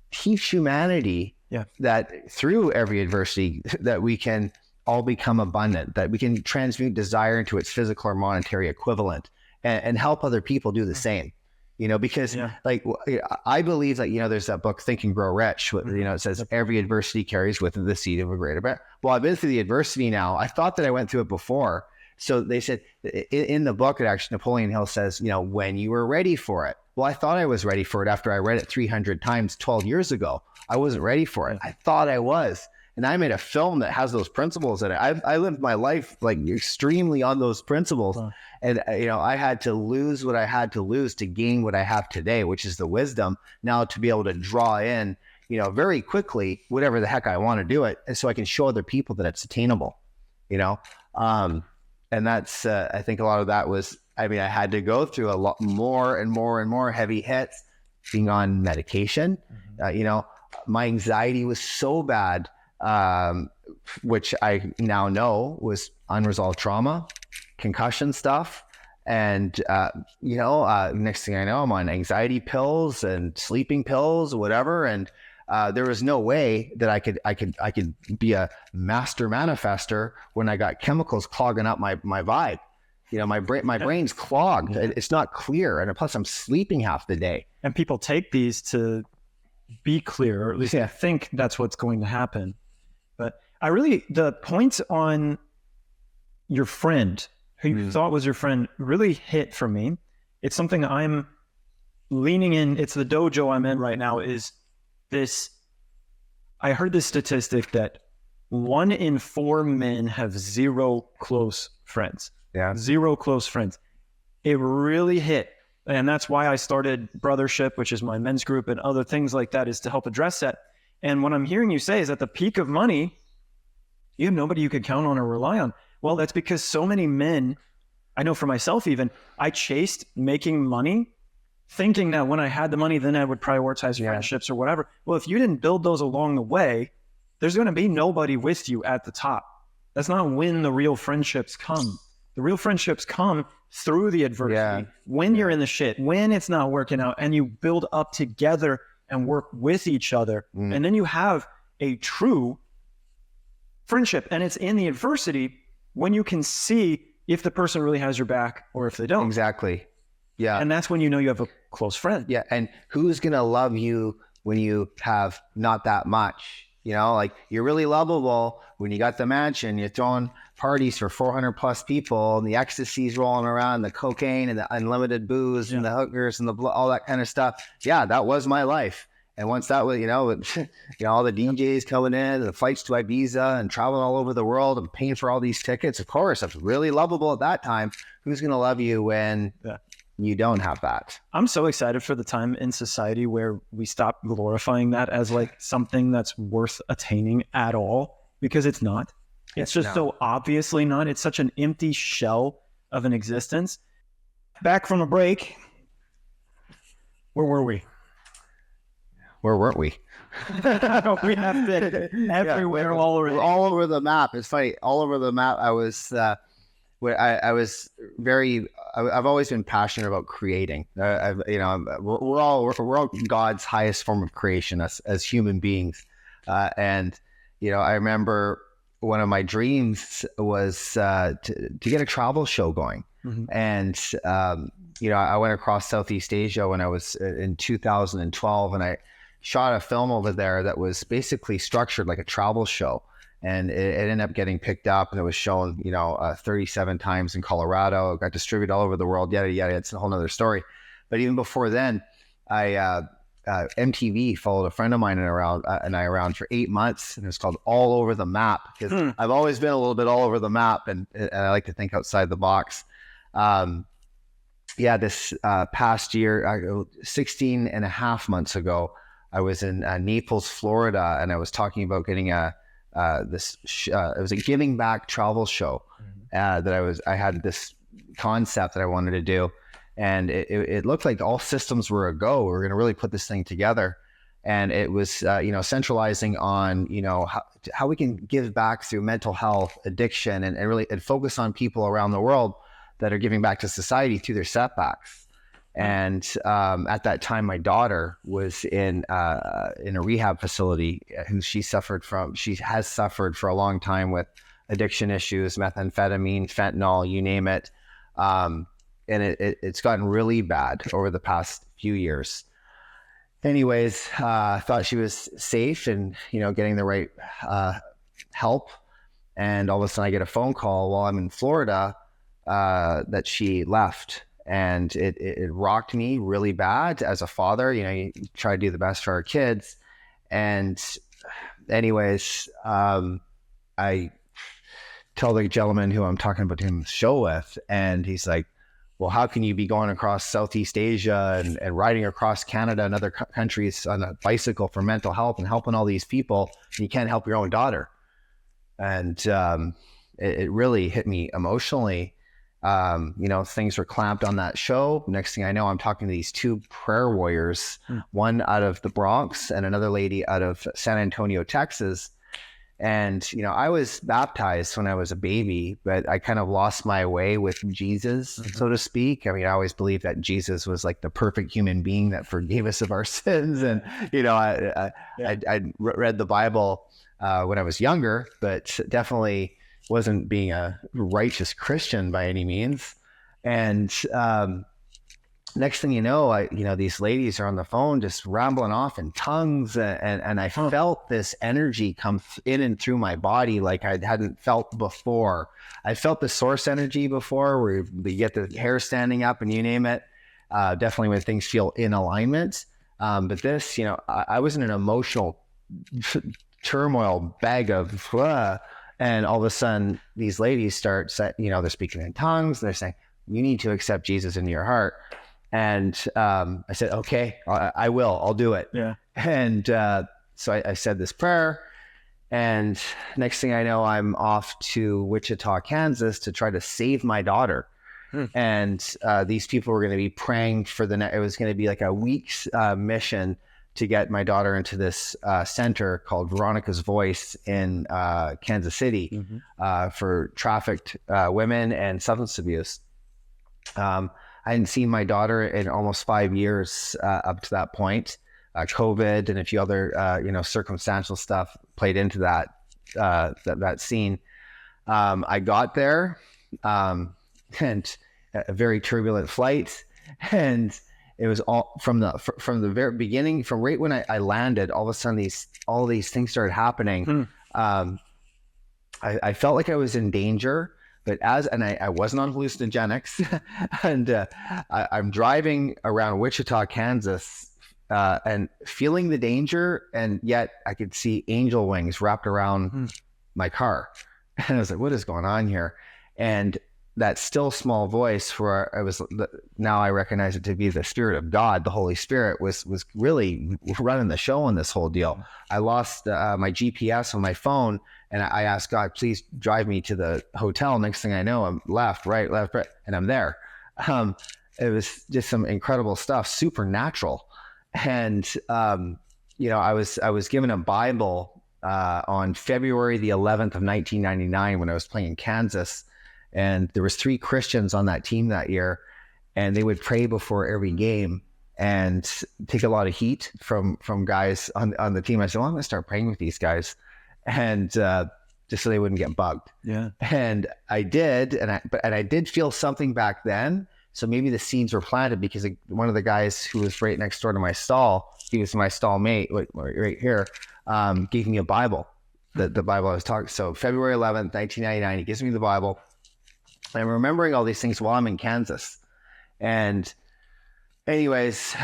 teach humanity that through every adversity that we can all become abundant, that we can transmute desire into its physical or monetary equivalent, and help other people do the same. Because like, I believe that, there's that book, Think and Grow Rich, it says every adversity carries with it the seed of a greater better. Well, I've been through the adversity now. I thought that I went through it before. So they said in the book, actually, Napoleon Hill says, when you were ready for it. Well, I thought I was ready for it after I read it 300 times 12 years ago. I wasn't ready for it. I thought I was. And I made a film that has those principles in it. I lived my life like extremely on those principles. Huh. And, I had to lose what I had to lose to gain what I have today, which is the wisdom now to be able to draw in, very quickly, whatever the heck I want to do it. And so I can show other people that it's attainable, and that's, I think a lot of that was, I had to go through a lot more and more heavy hits, being on medication. Mm-hmm. My anxiety was so bad, which I now know was unresolved trauma, concussion stuff. And, next thing I know, I'm on anxiety pills and sleeping pills, whatever. And there was no way that I could be a master manifester when I got chemicals clogging up my vibe. My brain's clogged. It's not clear. And plus I'm sleeping half the day. And people take these to be clear, or at least think that's what's going to happen. But the points on your friend who you thought was your friend, really hit for me. It's something I'm leaning in. It's the dojo I'm in right now. Is this? I heard this statistic that 1 in 4 men have 0 close friends. Yeah. 0 close friends. It really hit. And that's why I started Brothership, which is my men's group, and other things like that, is to help address that. And what I'm hearing you say is at the peak of money, you have nobody you could count on or rely on. Well, that's because so many men, I know for myself even, I chased making money, thinking that when I had the money, then I would prioritize friendships or whatever. Well, if you didn't build those along the way, there's going to be nobody with you at the top. That's not when the real friendships come. The real friendships come through the adversity, when you're in the shit, when it's not working out, and you build up together and work with each other. And then you have a true friendship. And it's in the adversity when you can see if the person really has your back or if they don't. Exactly. Yeah. And that's when you know you have a close friend. Yeah. And who's going to love you when you have not that much? You know, like, you're really lovable when you got the mansion, you're throwing parties for 400 plus people, and the ecstasy's rolling around, the cocaine and the unlimited booze and the hookers and the all that kind of stuff. Yeah, that was my life. And once that was, all the DJs coming in, the flights to Ibiza and traveling all over the world and paying for all these tickets, of course, I was really lovable at that time. Who's going to love you when you don't have that? I'm so excited for the time in society where we stop glorifying that as like something that's worth attaining at all, because it's not. It's just so obviously not. It's such an empty shell of an existence. Back from a break. Where were we? Where weren't we? We have been everywhere, all over the map. It's funny. All over the map. I was I've always been passionate about creating. We're all God's highest form of creation as human beings. And I remember one of my dreams was to get a travel show going. And I went across Southeast Asia when I was in 2012, and I shot a film over there that was basically structured like a travel show. And it ended up getting picked up, and it was shown, 37 times in Colorado. It got distributed all over the world, yada, yada. It's a whole nother story. But even before then, MTV followed a friend of mine and I around for 8 months, and it was called All Over the Map, because I've always been a little bit all over the map, and I like to think outside the box. This past year, 16 and a half months ago, I was in Naples, Florida, and I was talking about getting it was a giving back travel show that I had this concept that I wanted to do, and it looked like all systems were a go. We were going to really put this thing together, and it was centralizing on how we can give back through mental health, addiction, and really focus on people around the world that are giving back to society through their setbacks. And at that time, my daughter was in a rehab facility. She has suffered for a long time with addiction issues, methamphetamine, fentanyl, you name it. And it's gotten really bad over the past few years. Anyways, I thought she was safe and getting the right help. And all of a sudden, I get a phone call while I'm in Florida that she left. And it rocked me really bad as a father. You try to do the best for our kids. And anyways, I tell the gentleman who I'm talking about him show with, and he's like, well, how can you be going across Southeast Asia and riding across Canada and other countries on a bicycle for mental health and helping all these people, and you can't help your own daughter? And it really hit me emotionally. Things were clamped on that show. Next thing I know, I'm talking to these two prayer warriors, one out of the Bronx and another lady out of San Antonio, Texas. And, I was baptized when I was a baby, but I kind of lost my way with Jesus, so to speak. I mean, I always believed that Jesus was like the perfect human being that forgave us of our sins. And, I read the Bible when I was younger, but definitely wasn't being a righteous Christian by any means. And next thing you know, these ladies are on the phone just rambling off in tongues, and I felt this energy come in and through my body like I hadn't felt before. I felt the source energy before, where you get the hair standing up and you name it. Definitely when things feel in alignment. But this, I was in an emotional turmoil bag of and all of a sudden these ladies start they're speaking in tongues, and they're saying, you need to accept Jesus into your heart. And I said, okay, I will, I'll do it. Yeah. And so I said this prayer, and next thing I know, I'm off to Wichita, Kansas to try to save my daughter. And these people were going to be praying for it was going to be like a week's mission to get my daughter into this center called Veronica's Voice in Kansas City for trafficked women and substance abuse. I hadn't seen my daughter in almost 5 years up to that point. COVID and a few other, circumstantial stuff played into that scene. I got there, and a very turbulent flight, and it was all from the very beginning, from right when I landed. All of a sudden, all these things started happening. I felt like I was in danger. But I wasn't on hallucinogenics, and I'm driving around Wichita, Kansas, and feeling the danger, and yet I could see angel wings wrapped around my car, and I was like, "What is going on here?" And that still small voice, where now I recognize it to be the Spirit of God, the Holy Spirit, was really running the show on this whole deal. I lost my GPS on my phone. And I asked God, please drive me to the hotel. Next thing I know, I'm left, right, and I'm there. It was just some incredible stuff, supernatural. And, I was given a Bible on February the 11th of 1999 when I was playing in Kansas. And there was 3 Christians on that team that year, and they would pray before every game and take a lot of heat from guys on the team. I said, well, I'm going to start praying with these guys. And just so they wouldn't get bugged. Yeah. And I did, and I did feel something back then. So maybe the seeds were planted, because one of the guys who was right next door to my stall, he was my stall mate right here, gave me a Bible, the Bible I was talking. So February 11th, 1999, he gives me the Bible. I'm remembering all these things while I'm in Kansas. And anyways,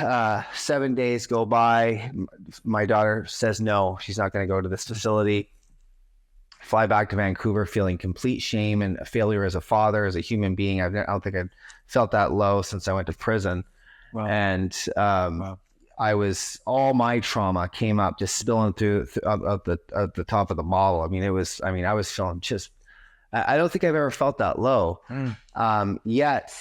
7 days go by. My daughter says no, she's not going to go to this facility. Fly back to Vancouver feeling complete shame and a failure as a father, as a human being. I don't think I've felt that low since I went to prison. Wow. And all my trauma came up just spilling through at the top of the bottle. I was feeling I don't think I've ever felt that low. Yet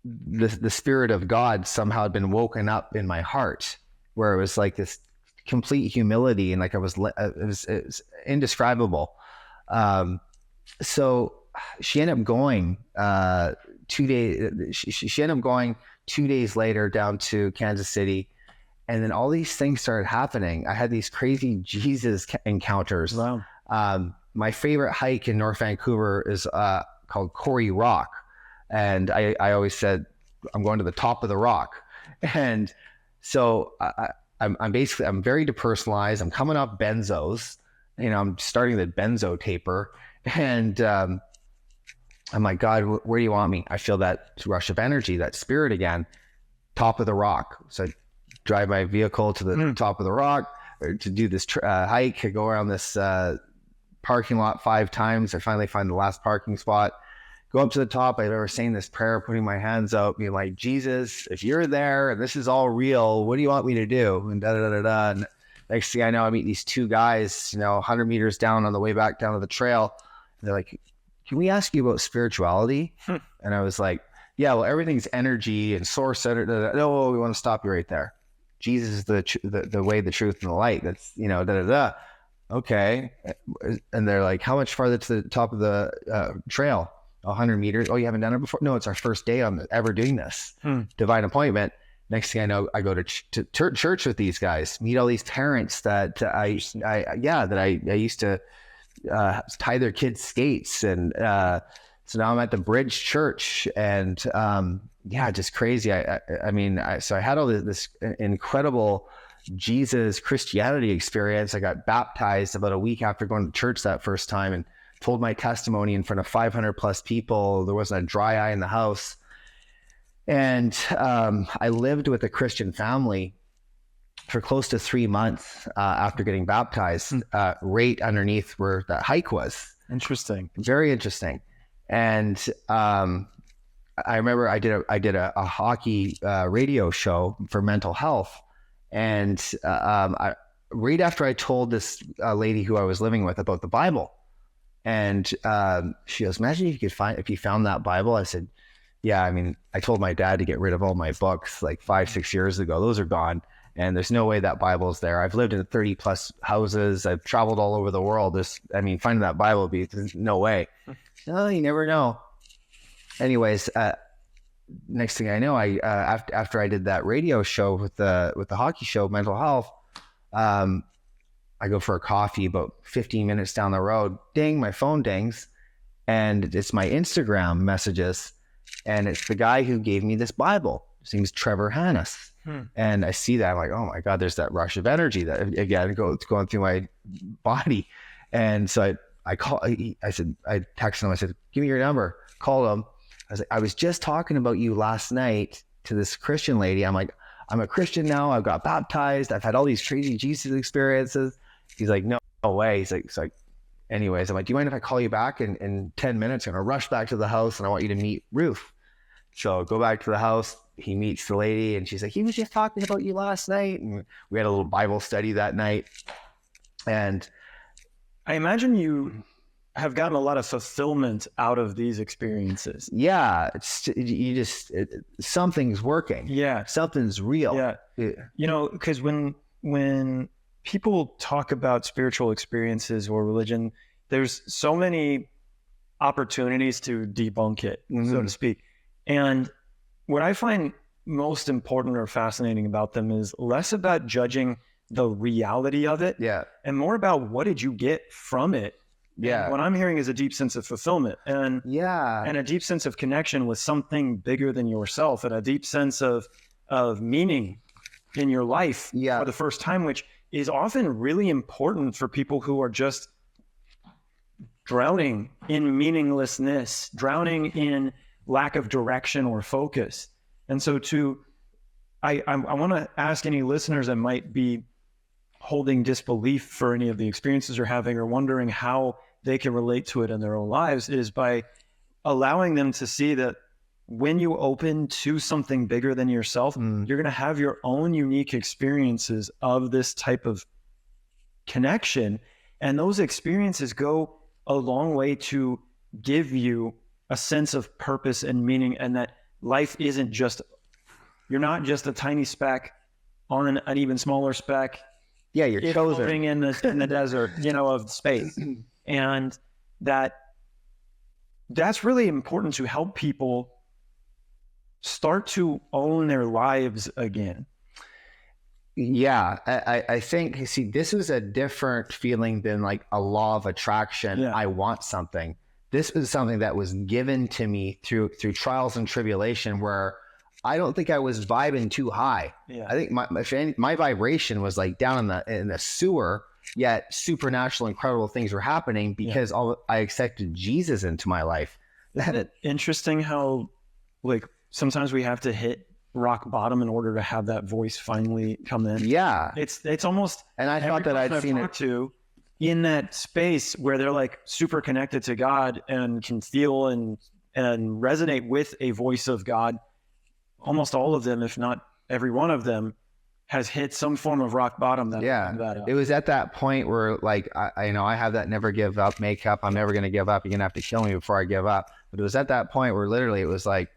the Spirit of God somehow had been woken up in my heart, where it was like this complete humility, and like it was indescribable. So she ended up going 2 days. She ended up going 2 days later down to Kansas City, and then all these things started happening. I had these crazy Jesus encounters. Wow. My favorite hike in North Vancouver is called Corey Rock. And I always said, I'm going to the top of the rock. And so I'm very depersonalized. I'm coming off benzos, I'm starting the benzo taper. And I'm like, God, where do you want me? I feel that rush of energy, that spirit again, top of the rock. So I drive my vehicle to the top of the rock to do this hike. I go around this parking lot 5 times. I finally find the last parking spot. Go up to the top. I remember saying this prayer, putting my hands out, being like, Jesus, if you're there and this is all real, what do you want me to do? And da-da-da-da-da. And next thing I know, I meet these 2 guys, 100 meters down on the way back down to the trail. And they're like, can we ask you about spirituality? And I was like, yeah, well, everything's energy and source. No, we want to stop you right there. Jesus is the way, the truth, and the light. That's, da-da-da. Okay. And they're like, how much farther to the top of the trail? 100 meters. Oh, you haven't done it before? No, it's our first day on ever doing this. Divine appointment. Next thing I know, I go to church with these guys, meet all these parents that I used to tie their kids' skates and So now I'm at the Bridge Church, and just crazy. So I had all this incredible Jesus Christianity experience. I got baptized about a week after going to church that first time, and told my testimony in front of 500 plus people. There wasn't a dry eye in the house. And I lived with a Christian family for close to 3 months after getting baptized, right underneath where that hike was. Interesting. Very interesting. And I remember I did a hockey radio show for mental health. And right after I told this lady who I was living with about the Bible, and she goes, imagine if you found that Bible. I said, yeah, I mean, I told my dad to get rid of all my books like 5-6 years ago. Those are gone. And there's no way that Bible's there. I've lived in 30 plus houses. I've traveled all over the world. Finding that Bible there's no way. No, you never know. Anyways, next thing I know, after I did that radio show with the hockey show, Mental Health, I go for a coffee about 15 minutes down the road. Ding, my phone dings, and it's my Instagram messages, and it's the guy who gave me this Bible. His name's Trevor Hannes. And I see that, I'm like, oh my God, there's that rush of energy that again it's going through my body. And so I texted him, I said, give me your number. Called him. I was like, I was just talking about you last night to this Christian lady. I'm like, I'm a Christian now. I've got baptized. I've had all these crazy Jesus experiences. He's like, no way. He's like, anyways, I'm like, do you mind if I call you back in 10 minutes? I'm going to rush back to the house and I want you to meet Ruth. So go back to the house. He meets the lady and she's like, he was just talking about you last night. And we had a little Bible study that night. And I imagine you have gotten a lot of fulfillment out of these experiences. Yeah. Something's working. Yeah. Something's real. Yeah. You know, because when people talk about spiritual experiences or religion, there's so many opportunities to debunk it, so to speak. And what I find most important or fascinating about them is less about judging the reality of it, and more about what did you get from it. Yeah. And what I'm hearing is a deep sense of fulfillment and a deep sense of connection with something bigger than yourself, and a deep sense of meaning in your life for the first time, which is often really important for people who are just drowning in meaninglessness, drowning in lack of direction or focus. And so I want to ask any listeners that might be holding disbelief for any of the experiences they're having, or wondering how they can relate to it in their own lives, is by allowing them to see that when you open to something bigger than yourself, you're going to have your own unique experiences of this type of connection. And those experiences go a long way to give you a sense of purpose and meaning, and that life isn't just, you're not just a tiny speck on an even smaller speck. Yeah, you're chosen in the desert, of space. And that's really important to help people start to own their lives again. Yeah, I think, see, this was a different feeling than like a law of attraction. I want something. This was something that was given to me through trials and tribulation, where I don't think I was vibing too high. I think my vibration was like down in the sewer, yet supernatural, incredible things were happening because I accepted Jesus into my life. Isn't it interesting how, like, sometimes we have to hit rock bottom in order to have that voice finally come in? Yeah. It's almost, and I thought that I'd seen it too, in that space where they're like super connected to God and can feel and resonate with a voice of God. Almost all of them, if not every one of them, has hit some form of rock bottom. It was at that point where, like, I have that never give up makeup. I'm never going to give up. You're going to have to kill me before I give up. But it was at that point where literally it was like,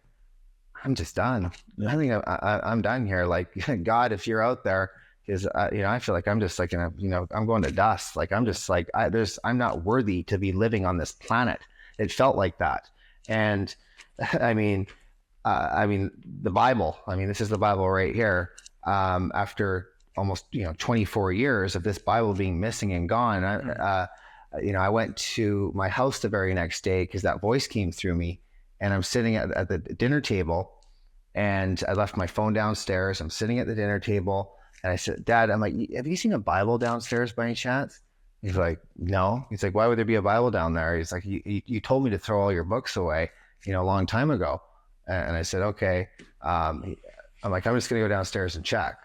I'm just done. I think I'm done here. Like, God, if you're out there, because I feel like I'm just like, I'm going to dust. Like, I'm just like, I'm not worthy to be living on this planet. It felt like that. And the Bible, this is the Bible right here. After almost, 24 years of this Bible being missing and gone, I went to my house the very next day because that voice came through me, and I'm sitting at the dinner table, and I left my phone downstairs. I'm sitting at the dinner table, and I said, Dad, I'm like, have you seen a Bible downstairs by any chance? He's like, no. He's like, why would there be a Bible down there? He's like, you told me to throw all your books away, a long time ago. And I said, okay. I'm like, I'm just going to go downstairs and check.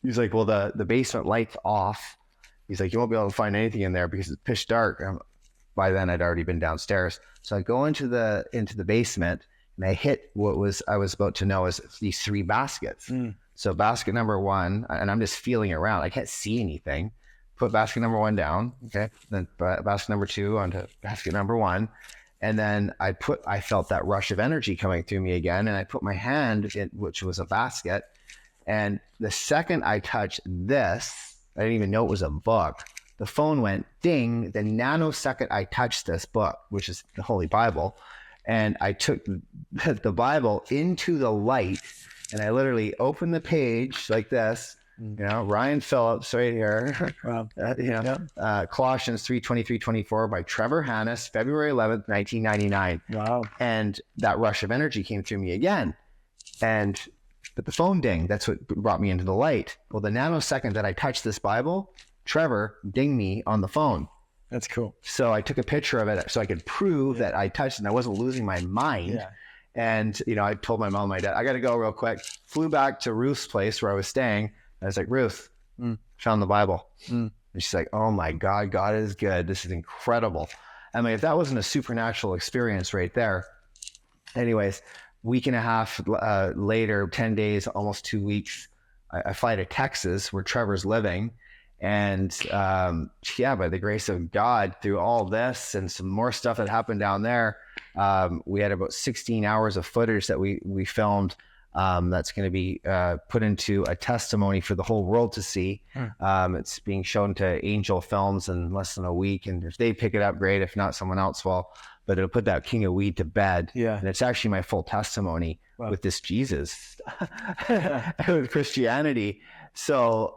He's like, well, the basement light's off. He's like, you won't be able to find anything in there because it's pitch dark. By then I'd already been downstairs. So I go into the basement, and I hit I was about to know is these 3 baskets. So basket number 1, and I'm just feeling around. I can't see anything. Put basket number 1 down. Okay. Then basket number 2 onto basket number 1. And then I felt that rush of energy coming through me again. And I put my hand in, which was a basket. And the second I touched this, I didn't even know it was a book. The phone went ding. The nanosecond I touched this book, which is the Holy Bible. And I took the Bible into the light, and I literally opened the page like this, Ryan Phillips right here. Wow. Colossians 3:23-24 by Trevor Hannes, February 11th, 1999. Wow. And that rush of energy came through me again. But the phone ding, that's what brought me into the light. Well, the nanosecond that I touched this Bible, Trevor dinged me on the phone. That's cool. So I took a picture of it so I could prove that I touched it and I wasn't losing my mind. Yeah. And, I told my mom and my dad, I got to go real quick. Flew back to Ruth's place where I was staying. I was like, Ruth, found the Bible. And she's like, oh my God, God is good. This is incredible. I mean, if that wasn't a supernatural experience right there. Anyways, week and a half later, 10 days, almost 2 weeks, I fly to Texas where Trevor's living. And by the grace of God, through all this and some more stuff that happened down there, we had about 16 hours of footage that we filmed. That's going to be put into a testimony for the whole world to see. It's being shown to Angel Films in less than a week. And if they pick it up, great. If not, someone else will. But it'll put that king of weed to bed. Yeah. And it's actually my full testimony with this Jesus, with Christianity. So,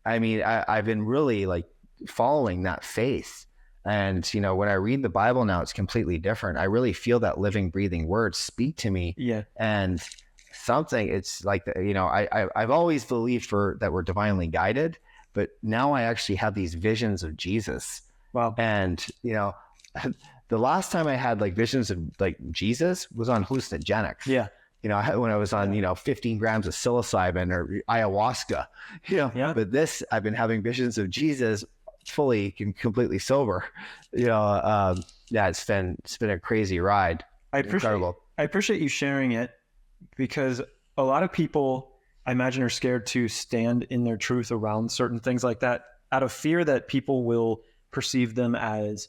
I've been really following that faith. And, when I read the Bible now, it's completely different. I really feel that living, breathing word speak to me. Yeah. And it's like, I've always believed that we're divinely guided, but now I actually have these visions of Jesus. Wow. And, the last time I had visions of Jesus was on hallucinogenics. Yeah. When I was on, 15 grams of psilocybin or ayahuasca, but I've been having visions of Jesus fully and completely sober. It's been a crazy ride. Incredible. I appreciate you sharing it, because a lot of people, I imagine, are scared to stand in their truth around certain things like that out of fear that people will perceive them as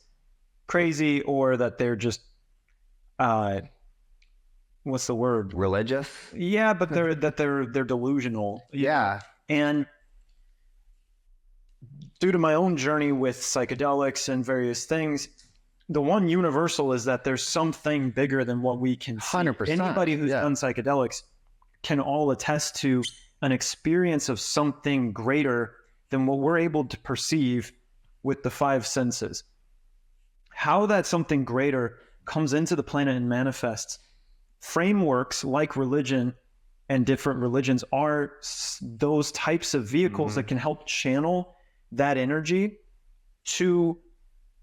crazy, or that they're just, what's the word? Religious? Yeah, but they're delusional. Yeah. And due to my own journey with psychedelics and various things, the one universal is that there's something bigger than what we can see. 100%. Anybody who's done psychedelics can all attest to an experience of something greater than what we're able to perceive with the 5 senses. How that something greater comes into the planet and manifests. Frameworks like religion and different religions are those types of vehicles that can help channel that energy to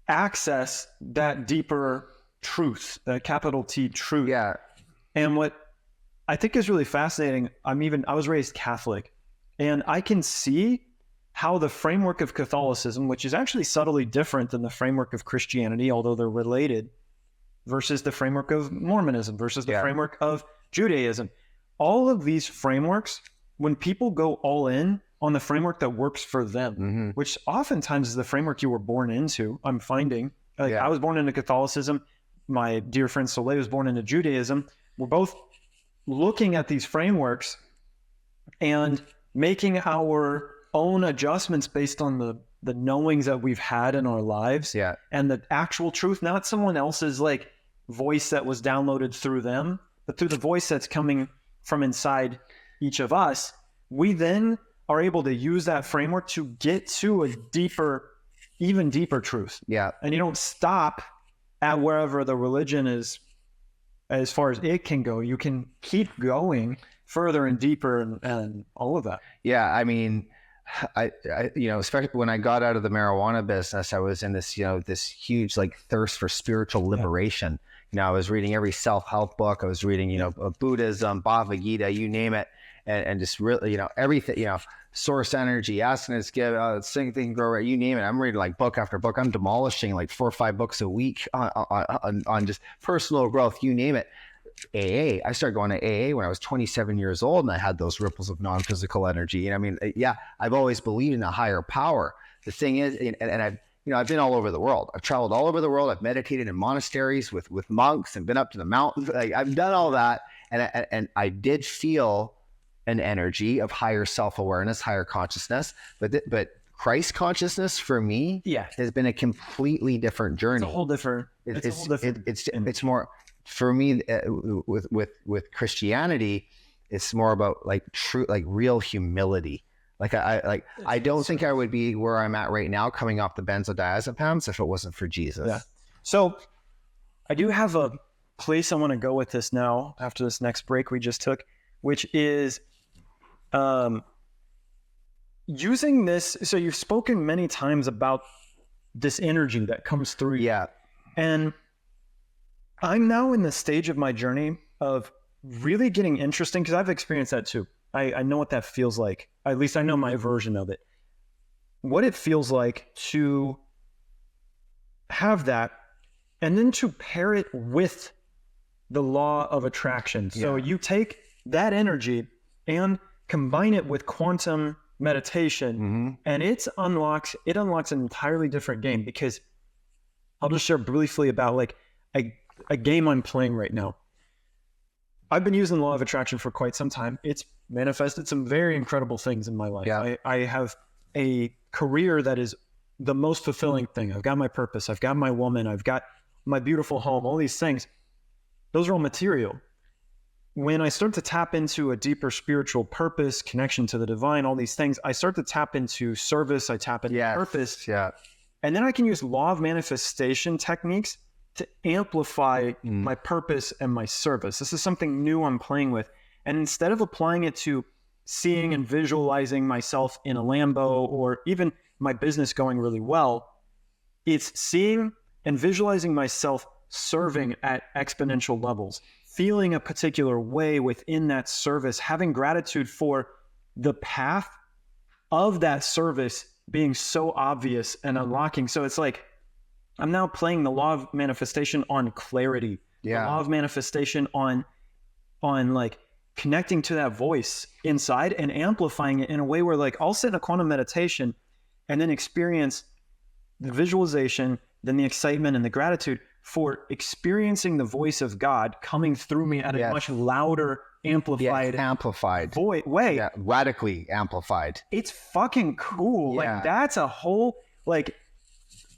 access that deeper truth, that capital T truth. Yeah. And what I think is really fascinating, I was raised Catholic, and I can see how the framework of Catholicism, which is actually subtly different than the framework of Christianity, although they're related, versus the framework of Mormonism, versus the framework of Judaism. All of these frameworks, when people go all in on the framework that works for them, which oftentimes is the framework you were born into, I'm finding. I was born into Catholicism. My dear friend Soleil was born into Judaism. We're both looking at these frameworks and making our own adjustments based on the knowings that we've had in our lives and the actual truth, not someone else's voice that was downloaded through them, but through the voice that's coming from inside each of us. We then are able to use that framework to get to a deeper even deeper truth. Yeah. And you don't stop at wherever the religion is, as far as it can go. You can keep going further and deeper and all of that. Yeah. I mean, I, especially when I got out of the marijuana business, I was in this, this huge like thirst for spiritual liberation. I was reading every self-help book. I was reading, Buddhism, Bhagavad Gita, you name it. And just really, everything, source energy, asking us to give, sing, think, grow, right, you name it. I'm reading like book after book. I'm demolishing like 4 or 5 books a week on just personal growth, you name it. AA. I started going to AA when I was 27 years old, and I had those ripples of non-physical energy. And I mean, I've always believed in a higher power. The thing is, and I've been all over the world. I've traveled all over the world. I've meditated in monasteries with monks and been up to the mountains. Like, I've done all that, and I did feel an energy of higher self-awareness, higher consciousness, but Christ consciousness for me has been a completely different journey. It's a whole different. It's more for me with Christianity. It's more about like true, like real humility. Like I don't think I would be where I'm at right now, coming off the benzodiazepams, if it wasn't for Jesus. Yeah. So I do have a place I want to go with this now after this next break we just took, which is using this. So you've spoken many times about this energy that comes through you. Yeah. And I'm now in the stage of my journey of really getting interesting, because I've experienced that too. I know what that feels like. At least I know my version of it. What it feels like to have that, and then to pair it with the law of attraction. So you take that energy and combine it with quantum meditation, and it unlocks an entirely different game. Because I'll just share briefly about like a game I'm playing right now. I've been using the law of attraction for quite some time. It's manifested some very incredible things in my life. Yeah. I have a career that is the most fulfilling thing. I've got my purpose. I've got my woman. I've got my beautiful home. All these things, those are all material. When I start to tap into a deeper spiritual purpose, connection to the divine, all these things, I start to tap into service. I tap into purpose. Yeah. And then I can use law of manifestation techniques to amplify my purpose and my service. This is something new I'm playing with. And instead of applying it to seeing and visualizing myself in a Lambo, or even my business going really well, it's seeing and visualizing myself serving at exponential levels, feeling a particular way within that service, having gratitude for the path of that service being so obvious and unlocking. So it's like, I'm now playing the law of manifestation on clarity, the law of manifestation on like connecting to that voice inside and amplifying it in a way where like I'll sit in a quantum meditation and then experience the visualization, then the excitement and the gratitude for experiencing the voice of God coming through me at a much louder, amplified way. Yeah, radically amplified. It's fucking cool. Yeah. Like that's a whole, like,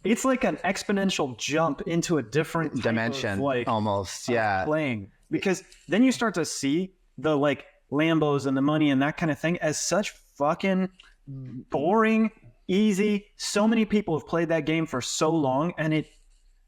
it's like an exponential jump into a different dimension, of, like, almost. Yeah. Playing, because then you start to see the like Lambos and the money and that kind of thing as such fucking boring, easy. So many people have played that game for so long, and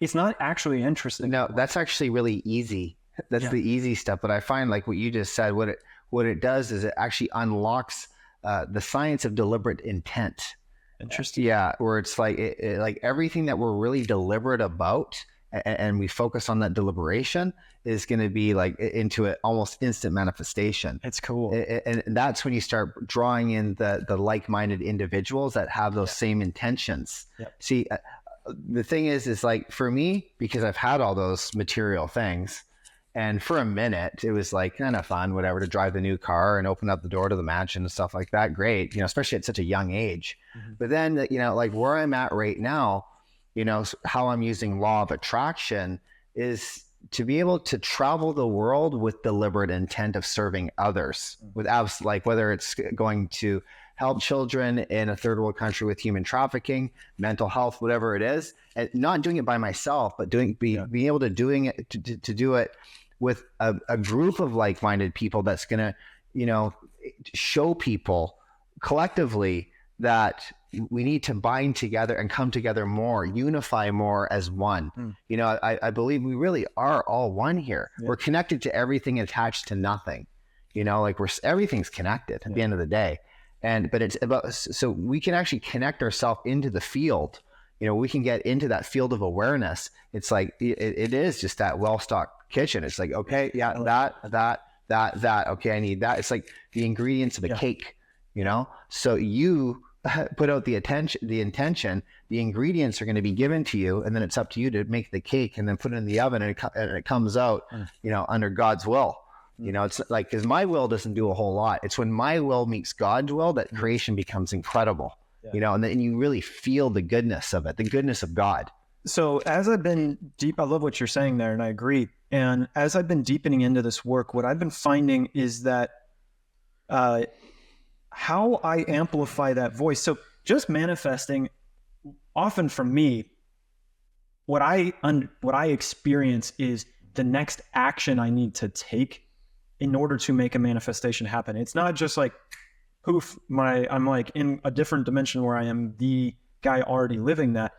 it's not actually interesting. No, that's actually really easy. That's the easy stuff. But I find, like what you just said, what it does is it actually unlocks the science of deliberate intent. Interesting. Yeah, where it's like like everything that we're really deliberate about, and we focus on that deliberation, is going to be like into an almost instant manifestation. It's cool. And that's when you start drawing in the like-minded individuals that have those same intentions. Yep. See, the thing is like for me, because I've had all those material things, and for a minute it was like kind of fun, whatever, to drive the new car and open up the door to the mansion and stuff like that. Great, especially at such a young age. But then, like where I'm at right now, how I'm using law of attraction is to be able to travel the world with deliberate intent of serving others, like whether it's going to help children in a third world country with human trafficking, mental health, whatever it is, and not doing it by myself, but being able to do it with a group of like-minded people that's going to, show people collectively that we need to bind together and come together more, unify more as one. You know, I believe we really are all one here. We're connected to everything, attached to nothing. You know, like everything's connected at the end of the day. But it's about, so we can actually connect ourselves into the field. You know, we can get into that field of awareness. It's like, it is just that well-stocked kitchen. It's like, okay, yeah, that. Okay, I need that. It's like the ingredients of a cake, you know? So you put out the intention, the ingredients are going to be given to you, and then it's up to you to make the cake and then put it in the oven, and it comes out, you know, under God's will. You know, it's like, because my will doesn't do a whole lot. It's when my will meets God's will that creation becomes incredible, you know, and then you really feel the goodness of it, the goodness of God. So as I've been I love what you're saying there, and I agree. And as I've been deepening into this work, what I've been finding is that how I amplify that voice. So just manifesting, often for me, what I experience is the next action I need to take in order to make a manifestation happen. It's not just like, poof, I'm like in a different dimension where I am the guy already living that.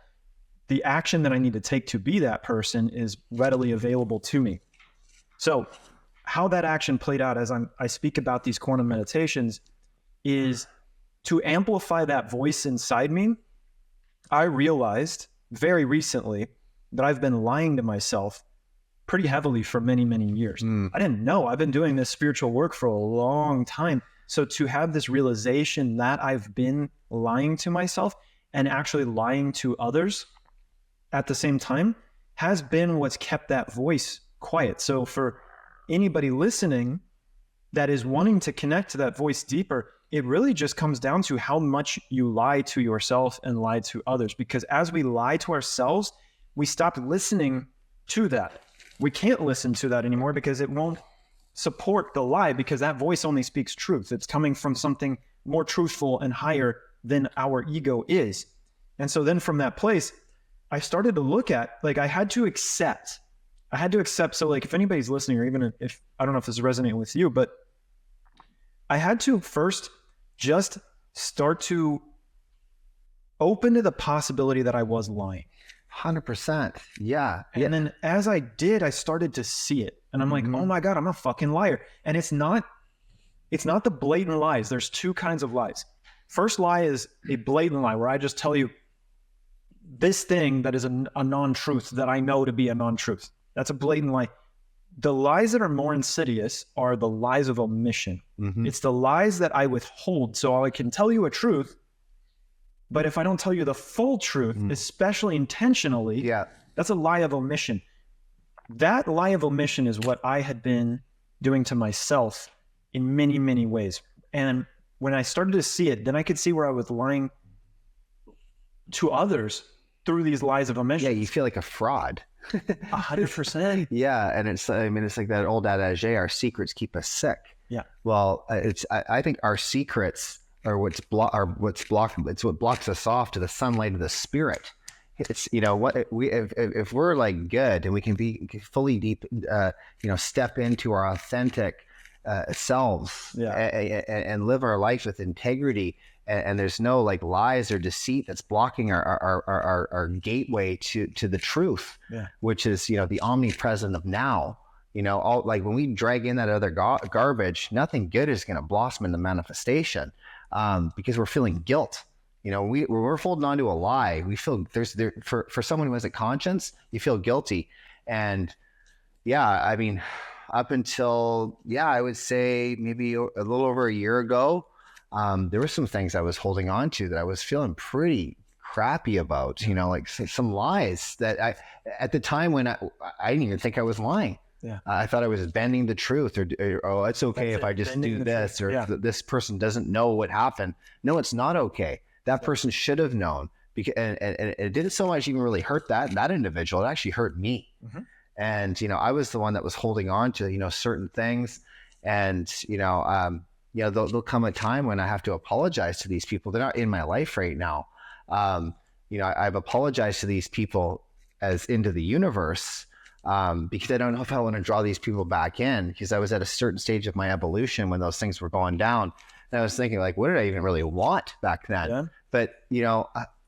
The action that I need to take to be that person is readily available to me. So how that action played out as I speak about these quantum meditations is to amplify that voice inside me. I realized very recently that I've been lying to myself pretty heavily for many, many years. I didn't know. I've been doing this spiritual work for a long time. So to have this realization that I've been lying to myself and actually lying to others at the same time has been what's kept that voice quiet. So for anybody listening that is wanting to connect to that voice deeper, it really just comes down to how much you lie to yourself and lie to others. Because as we lie to ourselves, we stop listening to that. We can't listen to that anymore because it won't support the lie, because that voice only speaks truth. It's coming from something more truthful and higher than our ego is. And so then from that place, I started to look at, like, I had to accept. So like, if anybody's listening, or even if, I don't know if this is resonating with you, but I had to first just start to open to the possibility that I was lying. 100%. Yeah. And then as I did, I started to see it. And I'm like, oh my God, I'm a fucking liar. And it's not the blatant lies. There's two kinds of lies. First lie is a blatant lie where I just tell you this thing that is a non-truth that I know to be a non-truth. That's a blatant lie. The lies that are more insidious are the lies of omission. It's the lies that I withhold. So I can tell you a truth, but if I don't tell you the full truth, especially intentionally, that's a lie of omission. That lie of omission is what I had been doing to myself in many, many ways. And when I started to see it, then I could see where I was lying to others through these lies of omission. Yeah, you feel like a fraud. 100%. Yeah, and it's like that old adage, our secrets keep us sick. Yeah. Well, I think our secrets are what blocks us off to the sunlight of the spirit. It's, you know, what if we're like good and we can be fully deep, step into our authentic selves and live our life with integrity, and there's no like lies or deceit that's blocking our gateway to the truth, which is, you know, the omnipresent of now. You know, all like when we drag in that other garbage, nothing good is going to blossom into manifestation, because we're feeling guilt. You know, we're holding on to a lie. We feel for someone who has a conscience, you feel guilty. And yeah, I mean, up until, I would say maybe a little over a year ago, there were some things I was holding on to that I was feeling pretty crappy about, you know, like some lies that at the time when I didn't even think I was lying. Yeah. I thought I was bending the truth, or oh, it's okay if I just do this, or this person doesn't know what happened. No, it's not okay. That person should have known, because and it didn't so much even really hurt that individual. It actually hurt me. And, you know, I was the one that was holding on to, you know, certain things. And, there'll come a time when I have to apologize to these people. They're not in my life right now. I've apologized to these people as into the universe, because I don't know if I want to draw these people back in, because I was at a certain stage of my evolution when those things were going down. And I was thinking, like, what did I even really want back then? But,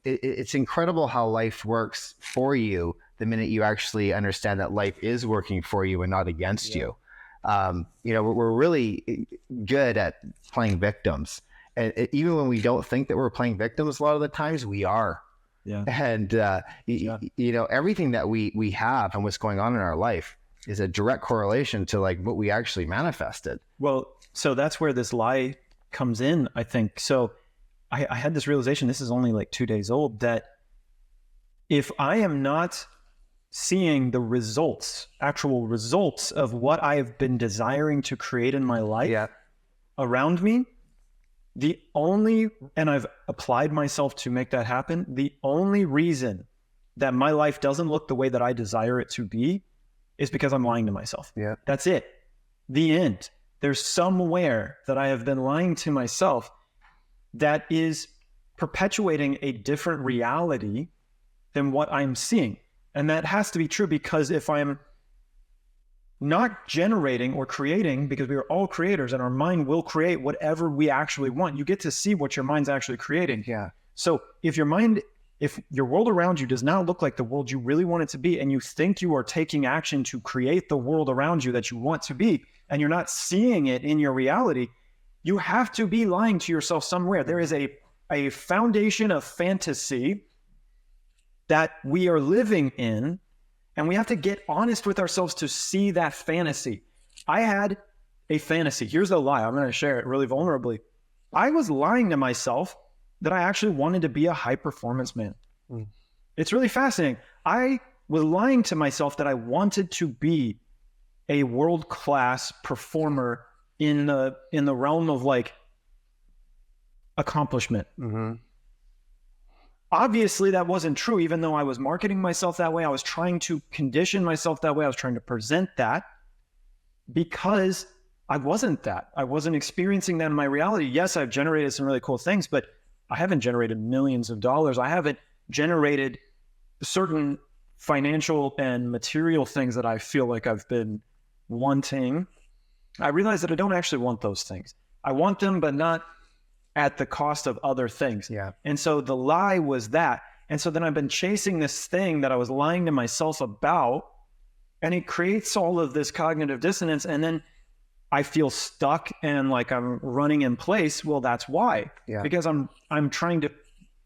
it's incredible how life works for you the minute you actually understand that life is working for you and not against you. We're really good at playing victims. And even when we don't think that we're playing victims, a lot of the times we are. Yeah. And, everything that we have and what's going on in our life is a direct correlation to like what we actually manifested. Well, so that's where this lie comes in, I think. So I had this realization, this is only like 2 days old, that if I am not seeing the results, actual results of what I have been desiring to create in my life around me, and I've applied myself to make that happen, the only reason that my life doesn't look the way that I desire it to be is because I'm lying to myself. Yeah. That's it. The end. There's somewhere that I have been lying to myself that is perpetuating a different reality than what I'm seeing. And that has to be true, because if I'm not generating or creating, because we are all creators and our mind will create whatever we actually want. You get to see what your mind's actually creating. Yeah. So if your world around you does not look like the world you really want it to be, and you think you are taking action to create the world around you that you want to be, and you're not seeing it in your reality, you have to be lying to yourself somewhere. There is a foundation of fantasy that we are living in, and we have to get honest with ourselves to see that fantasy. I had a fantasy. Here's the lie. I'm going to share it really vulnerably. I was lying to myself that I actually wanted to be a high performance man. It's really fascinating. I was lying to myself that I wanted to be a world-class performer in the realm of like accomplishment. Obviously that wasn't true, even though I was marketing myself that way. I was trying to condition myself that way. I was trying to present that, because I wasn't that. I wasn't experiencing that in my reality. Yes, I've generated some really cool things, but I haven't generated millions of dollars. I haven't generated certain financial and material things that I feel like I've been wanting. I realized that I don't actually want those things. I want them, but not at the cost of other things. Yeah. And so the lie was that. And so then I've been chasing this thing that I was lying to myself about, and it creates all of this cognitive dissonance. And then I feel stuck and like I'm running in place. Well, that's why. Yeah. Because I'm trying to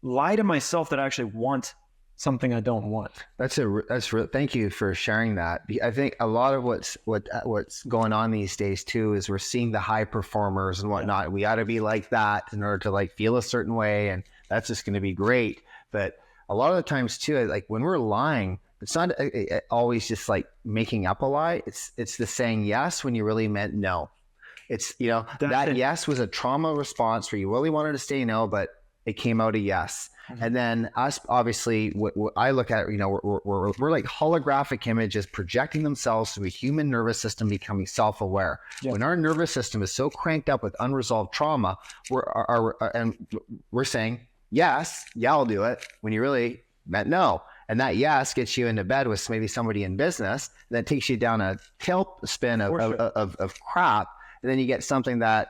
lie to myself that I actually want something I don't want. Thank you for sharing that. I think a lot of what's going on these days too is we're seeing the high performers and whatnot. Yeah. We ought to be like that in order to like feel a certain way, and that's just going to be great. But a lot of the times too, like when we're lying, it's not always just like making up a lie. It's the saying yes when you really meant no. It's, that yes was a trauma response where you really wanted to say no, but it came out a yes. Mm-hmm. And then us, obviously, what I look at, we're like holographic images projecting themselves through a human nervous system becoming self-aware. Yeah. When our nervous system is so cranked up with unresolved trauma, we're saying, yes, yeah, I'll do it, when you really meant no. And that yes gets you into bed with maybe somebody in business, that takes you down a tailspin of crap. And then you get something that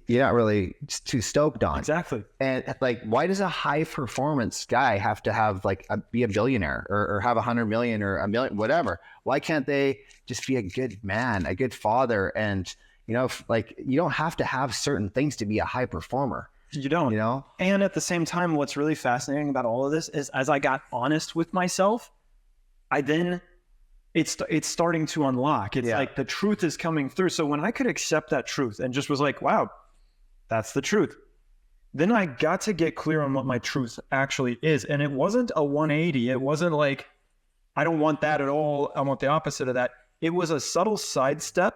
you're not really too stoked on. Exactly. And like, why does a high performance guy have to have be a billionaire or have 100 million or a million, whatever? Why can't they just be a good man, a good father? And, you don't have to have certain things to be a high performer. You don't. And at the same time, what's really fascinating about all of this is, as I got honest with myself, it's starting to unlock. It's like the truth is coming through. So when I could accept that truth and just was like, wow, that's the truth, then I got to get clear on what my truth actually is. And it wasn't a 180. It wasn't like, I don't want that at all. I want the opposite of that. It was a subtle sidestep.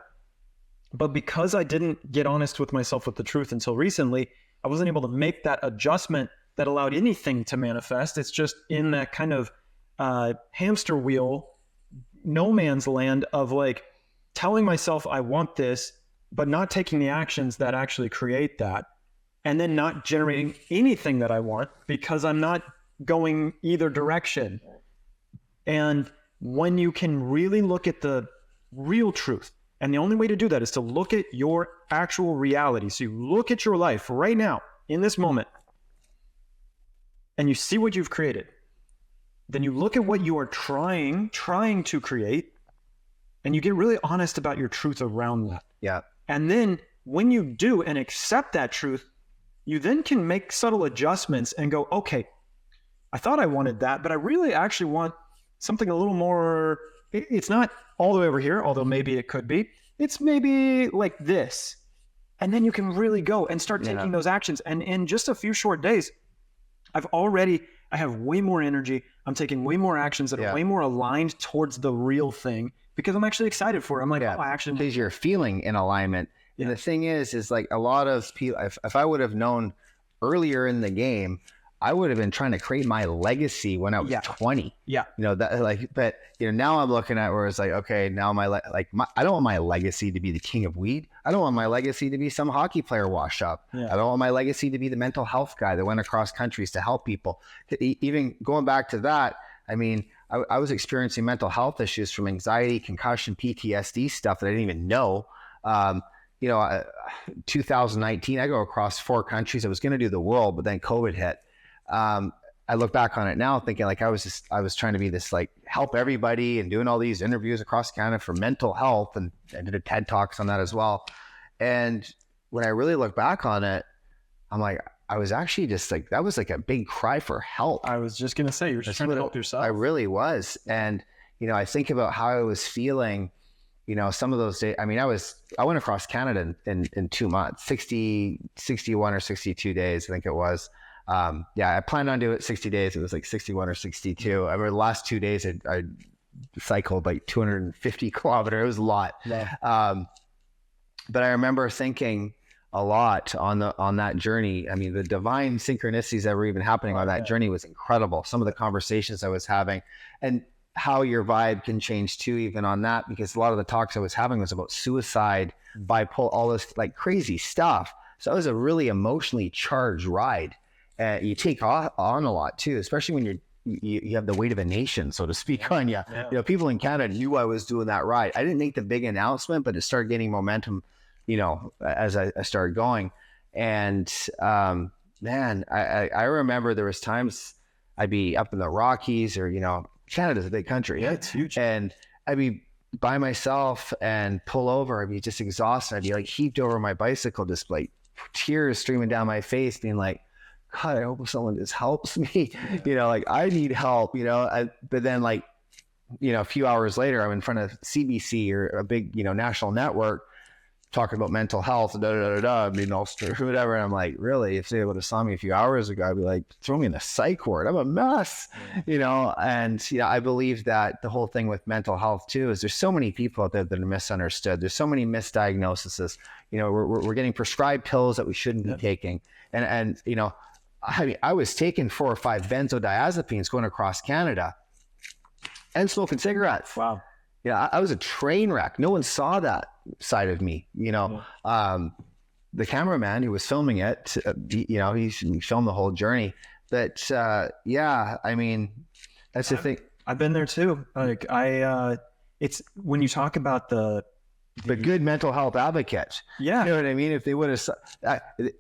But because I didn't get honest with myself with the truth until recently, I wasn't able to make that adjustment that allowed anything to manifest. It's just in that kind of hamster wheel, no man's land of like telling myself I want this, but not taking the actions that actually create that, and then not generating anything that I want because I'm not going either direction. And when you can really look at the real truth, and the only way to do that is to look at your actual reality. So you look at your life right now, in this moment, and you see what you've created, then you look at what you are trying to create, and you get really honest about your truth around that. Yeah. And then when you do and accept that truth, you then can make subtle adjustments and go, okay, I thought I wanted that, but I really actually want something a little more, it's not all the way over here, although maybe it could be. It's maybe like this. And then you can really go and start taking those actions. And in just a few short days, I have way more energy. I'm taking way more actions that are way more aligned towards the real thing because I'm actually excited for it. I'm like, oh, I actually... Because you're feeling in alignment. And the thing is like a lot of people, if I would have known earlier in the game, I would have been trying to create my legacy when I was 20. Yeah. You know, that like, but you know, now I'm looking at where it's like, okay, now I don't want my legacy to be the king of weed. I don't want my legacy to be some hockey player wash up. Yeah. I don't want my legacy to be the mental health guy that went across countries to help people. Even going back to that, I mean, I was experiencing mental health issues from anxiety, concussion, PTSD stuff that I didn't even know. 2019, I go across 4 countries. I was going to do the world, but then COVID hit. I look back on it now thinking like I was trying to be this like help everybody and doing all these interviews across Canada for mental health, and I did a TED Talks on that as well. And when I really look back on it, I'm like, I was actually just like, that was like a big cry for help. I was just going to say, you're just trying to help yourself. I really was. And, you know, I think about how I was feeling, you know, some of those days. I mean, I went across Canada in 2 months, 61 or 62 days, I think it was. I planned on doing it 60 days. It was like 61 or 62. I remember the last 2 days I cycled like 250 kilometers. It was a lot. Yeah. But I remember thinking a lot on that journey. I mean, the divine synchronicities that were even happening on that journey was incredible. Some of the conversations I was having, and how your vibe can change too, even on that, because a lot of the talks I was having was about suicide, bipolar, all this like crazy stuff. So it was a really emotionally charged ride. You take on a lot too, especially when you have the weight of a nation, so to speak, on you. Yeah. You know, people in Canada knew I was doing that ride. I didn't make the big announcement, but it started getting momentum, you know, as I started going. And man, I remember there was times I'd be up in the Rockies, or, you know, Canada's a big country. Yeah, it's huge. And I'd be by myself and pull over. I'd be just exhausted. I'd be like heaped over my bicycle, just like tears streaming down my face, being like, God, I hope someone just helps me. You know, like I need help, you know. But then, like, you know, a few hours later, I'm in front of CBC or a big, you know, national network talking about mental health, I mean, whatever. And I'm like, really? If they would have saw me a few hours ago, I'd be like, throw me in the psych ward. I'm a mess, you know. And you know, I believe that the whole thing with mental health too is there's so many people out there that are misunderstood. There's so many misdiagnoses. You know, we're getting prescribed pills that we shouldn't be taking, and you know. I mean, I was taking 4 or 5 benzodiazepines going across Canada and smoking cigarettes. Wow. Yeah, I was a train wreck. No one saw that side of me, you know. Yeah. The cameraman who was filming it, you know, he filmed the whole journey. But yeah, I mean, that's the thing. I've been there too. Like it's when you talk about the good mental health advocate. Yeah. You know what I mean? If they would have,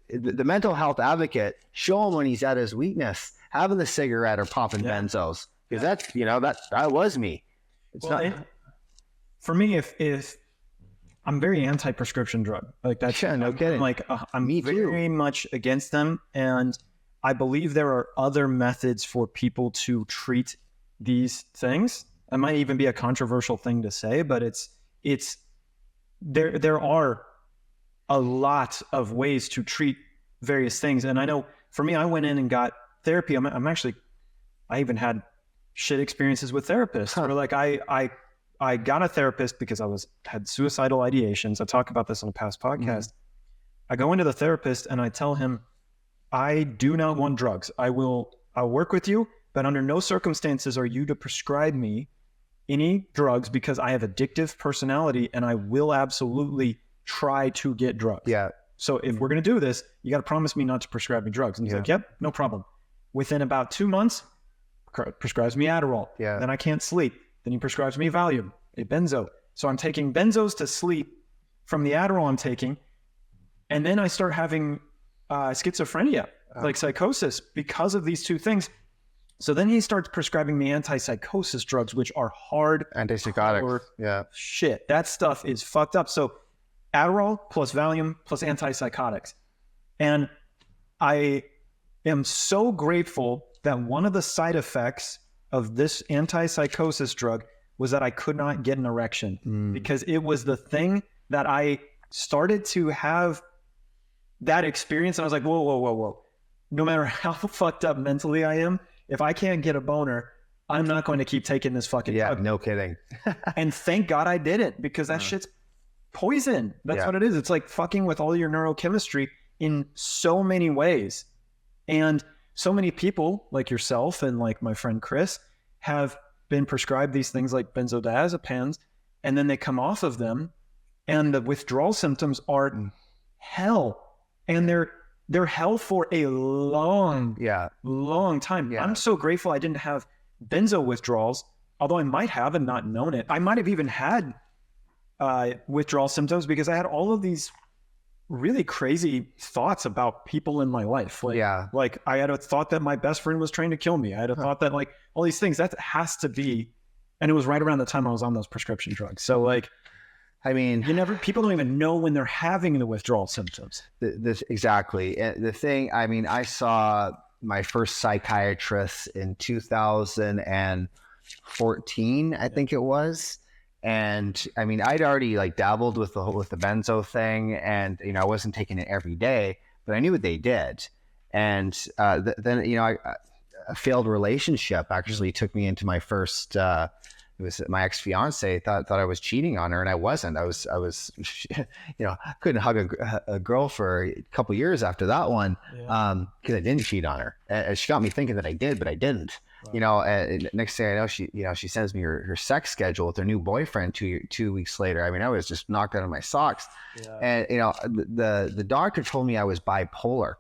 the mental health advocate, show him when he's at his weakness, having the cigarette or popping benzos. Because that's, you know, that was me. It's for me, if I'm very anti-prescription drug, like that's, no kidding. I'm very much against them. And I believe there are other methods for people to treat these things. It might even be a controversial thing to say, but there are a lot of ways to treat various things. And I know for me, I went in and got therapy. I even had shit experiences with therapists where like I got a therapist because I had suicidal ideations. I talk about this on a past podcast. I go into the therapist and I tell him, I do not want drugs. I'll work with you, but under no circumstances are you to prescribe me any drugs because I have addictive personality and I will absolutely try to get drugs. Yeah. So if we're going to do this, you got to promise me not to prescribe me drugs. And he's like, yep, no problem. Within about 2 months, prescribes me Adderall. Yeah. Then I can't sleep. Then he prescribes me Valium, a benzo. So I'm taking benzos to sleep from the Adderall I'm taking. And then I start having schizophrenia. like psychosis because of these two things. So then he starts prescribing me antipsychosis drugs, which are hard antipsychotics. Yeah. Shit. That stuff is fucked up. So Adderall plus Valium plus antipsychotics. And I am so grateful that one of the side effects of this antipsychosis drug was that I could not get an erection because it was the thing that I started to have that experience. And I was like, whoa. No matter how fucked up mentally I am, if I can't get a boner, I'm not going to keep taking this fucking drug. No kidding. And thank God I did it because that shit's poison. That's what it is. It's like fucking with all your neurochemistry in so many ways. And so many people like yourself and like my friend Chris have been prescribed these things like benzodiazepines, and then they come off of them and the withdrawal symptoms are hell. And they're hell for a long time. Yeah. I'm so grateful I didn't have benzo withdrawals, although I might have and not known it. I might have even had withdrawal symptoms because I had all of these really crazy thoughts about people in my life. Like I had a thought that my best friend was trying to kill me. I had a thought that like all these things, that has to be, and it was right around the time I was on those prescription drugs. So like, I mean, people don't even know when they're having the withdrawal symptoms. Exactly. The thing, I mean, I saw my first psychiatrist in 2014, I think it was. And I mean, I'd already like dabbled with the benzo thing, and, you know, I wasn't taking it every day, but I knew what they did. And then, you know, a failed relationship actually took me into my first, it was my ex-fiance thought I was cheating on her, and I wasn't. I was, you know, couldn't hug a girl for a couple years after that one, because I didn't cheat on her. She got me thinking that I did, but I didn't. Wow. You know, next thing I know, she sends me her sex schedule with her new boyfriend 2 weeks later. I mean, I was just knocked out of my socks. Yeah. And, you know, the doctor told me I was bipolar.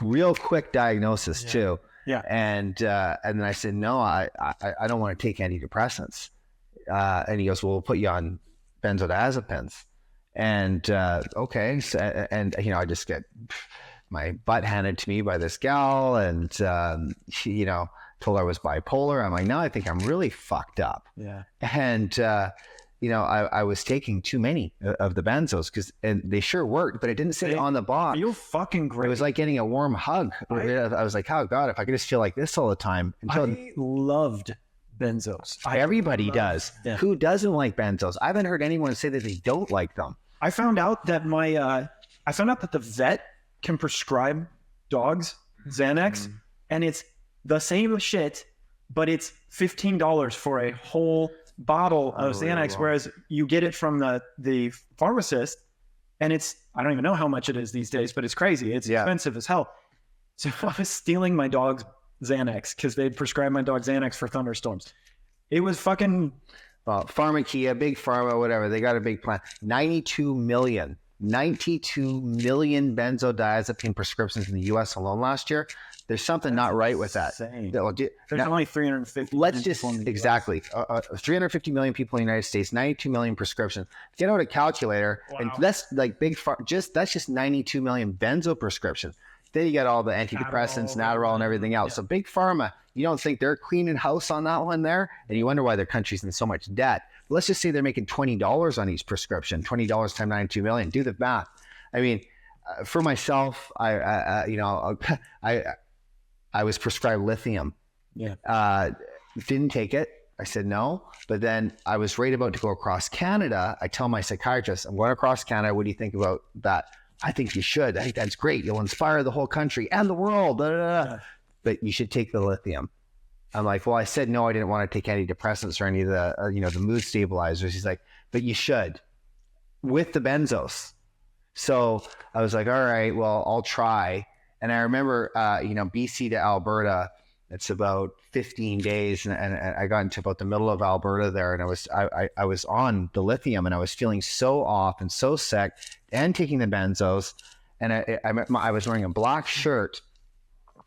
Real quick diagnosis too. Yeah. And then I said, no, I don't want to take antidepressants. And he goes, well, we'll put you on benzodiazepines. And okay. So, and, you know, I just get my butt handed to me by this gal, and she, you know, told her I was bipolar. I'm like, no, I think I'm really fucked up. Yeah. And you know, I was taking too many of the benzos and they sure worked, but it didn't say on the box. Feel fucking great. It was like getting a warm hug. I was like, oh God, if I could just feel like this all the time. I loved benzos. Everybody does. Them. Who doesn't like benzos? I haven't heard anyone say that they don't like them. I found out that the vet can prescribe dogs Xanax, and it's the same shit, but it's $15 for a whole bottle of Xanax, whereas you get it from the pharmacist, and it's, I don't even know how much it is these days, but it's crazy. It's expensive as hell. So I was stealing my dog's Xanax because they'd prescribe my dog Xanax for thunderstorms. It was fucking... Well, Pharmacia, Big Pharma, whatever, they got a big plan. 92 million benzodiazepine prescriptions in the U.S. alone last year. There's something not right with that. There's only 350. Let's just, exactly. 350 million people in the United States, 92 million prescriptions. Get out a calculator, and that's like that's just 92 million benzo prescriptions. Then you got all the antidepressants and Adderall and everything else. So Big Pharma, you don't think they're cleaning house on that one there? And you wonder why their country's in so much debt. Let's just say they're making $20 on each prescription. $20 times 92 million. Do the math. I mean, for myself, I was prescribed lithium. Yeah. Didn't take it. I said no. But then I was right about to go across Canada. I tell my psychiatrist, I'm going across Canada. What do you think about that? I think you should. I think that's great. You'll inspire the whole country and the world. Yeah. But you should take the lithium. I'm like, well, I said no, I didn't want to take antidepressants or any of the, the mood stabilizers. He's like, but you should with the benzos. So I was like, all right, well, I'll try. And I remember, BC to Alberta, it's about 15 days. And I got into about the middle of Alberta there. And I was on the lithium, and I was feeling so off and so sick, and taking the benzos. And I was wearing a black shirt.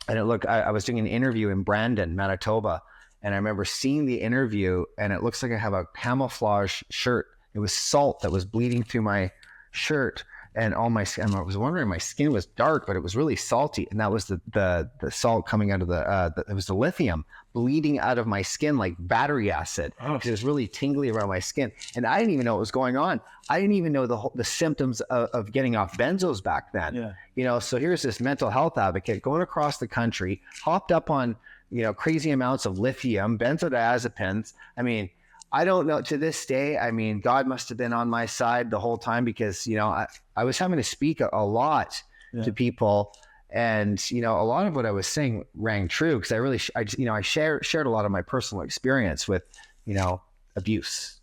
And I was doing an interview in Brandon, Manitoba. And I remember seeing the interview, and it looks like I have a camouflage shirt. It was salt that was bleeding through my shirt. and all my skin, I was wondering, my skin was dark, but it was really salty. And that was the salt coming out of it was the lithium bleeding out of my skin like battery acid. Because it was really tingly around my skin. And I didn't even know what was going on. I didn't even know the symptoms of getting off benzos back then. Yeah. You know, so here's this mental health advocate going across the country, hopped up on, you know, crazy amounts of lithium, benzodiazepines. I mean, I don't know, to this day, I mean, God must have been on my side the whole time, because, you know, I was having to speak a lot to people, and, you know, a lot of what I was saying rang true, because I shared a lot of my personal experience with, you know, abuse,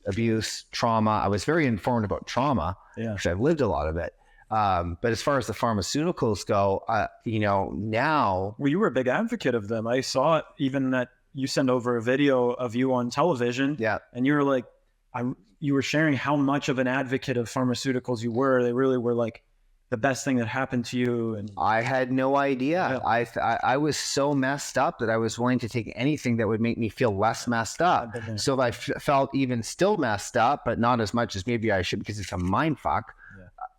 trauma. I was very informed about trauma, because I've lived a lot of it. But as far as the pharmaceuticals go, you know, now. Well, you were a big advocate of them. I saw it, even that you sent over a video of you on television. Yeah. And you were like, you were sharing how much of an advocate of pharmaceuticals you were. They really were like the best thing that happened to you. And I had no idea. Yeah. I was so messed up that I was willing to take anything that would make me feel less messed up. So if I felt even still messed up, but not as much as maybe I should, because it's a mind fuck,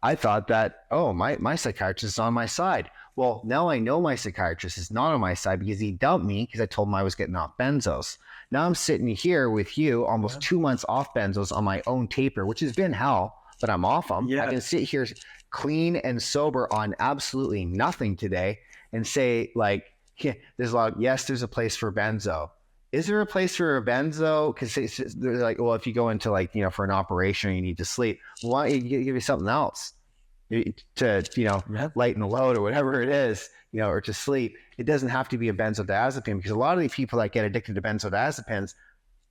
I thought that, oh, my psychiatrist is on my side. Well, now I know my psychiatrist is not on my side, because he dumped me because I told him I was getting off benzos. Now I'm sitting here with you almost 2 months off benzos on my own taper, which has been hell, but I'm off them. I can sit here clean and sober on absolutely nothing today and say, like, there's a place for benzo. Is there a place for a benzo? Because they're like, well, if you go into, like, you know, for an operation, you need to sleep. Why don't you give you something else to, you know, lighten the load or whatever it is, you know, or to sleep? It doesn't have to be a benzodiazepine, because a lot of the people that get addicted to benzodiazepines,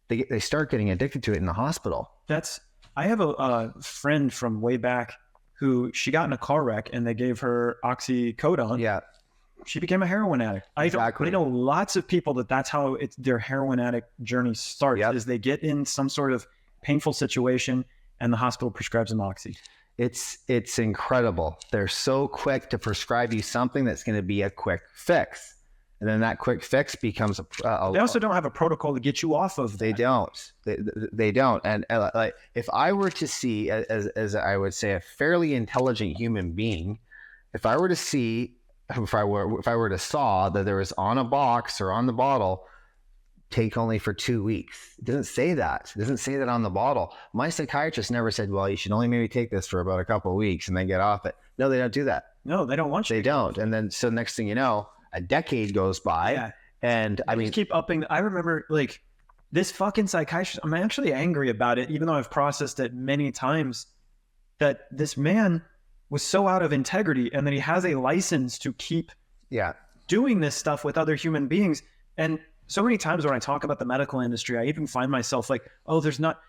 they start getting addicted to it in the hospital. I have a friend from way back who, she got in a car wreck and they gave her oxycodone. Yeah. She became a heroin addict. I know lots of people that's how their heroin addict journey starts, is they get in some sort of painful situation and the hospital prescribes them oxy. It's incredible. They're so quick to prescribe you something that's going to be a quick fix. And then that quick fix becomes they also don't have a protocol to get you off of that. They don't. They don't. And like, if I were to see, as I would say, a fairly intelligent human being, if I were to saw that there was on a box or on the bottle, take only for 2 weeks. It doesn't say that. It doesn't say that on the bottle. My psychiatrist never said, well, you should only maybe take this for about a couple of weeks and then get off it. No, they don't do that. No, they don't want you. They don't. And then, so next thing you know, a decade goes by, and I mean, keep upping. I remember, like, this fucking psychiatrist, I'm actually angry about it, even though I've processed it many times, that this man was so out of integrity, and that he has a license to keep doing this stuff with other human beings. And so many times when I talk about the medical industry, I even find myself like, oh, there's not,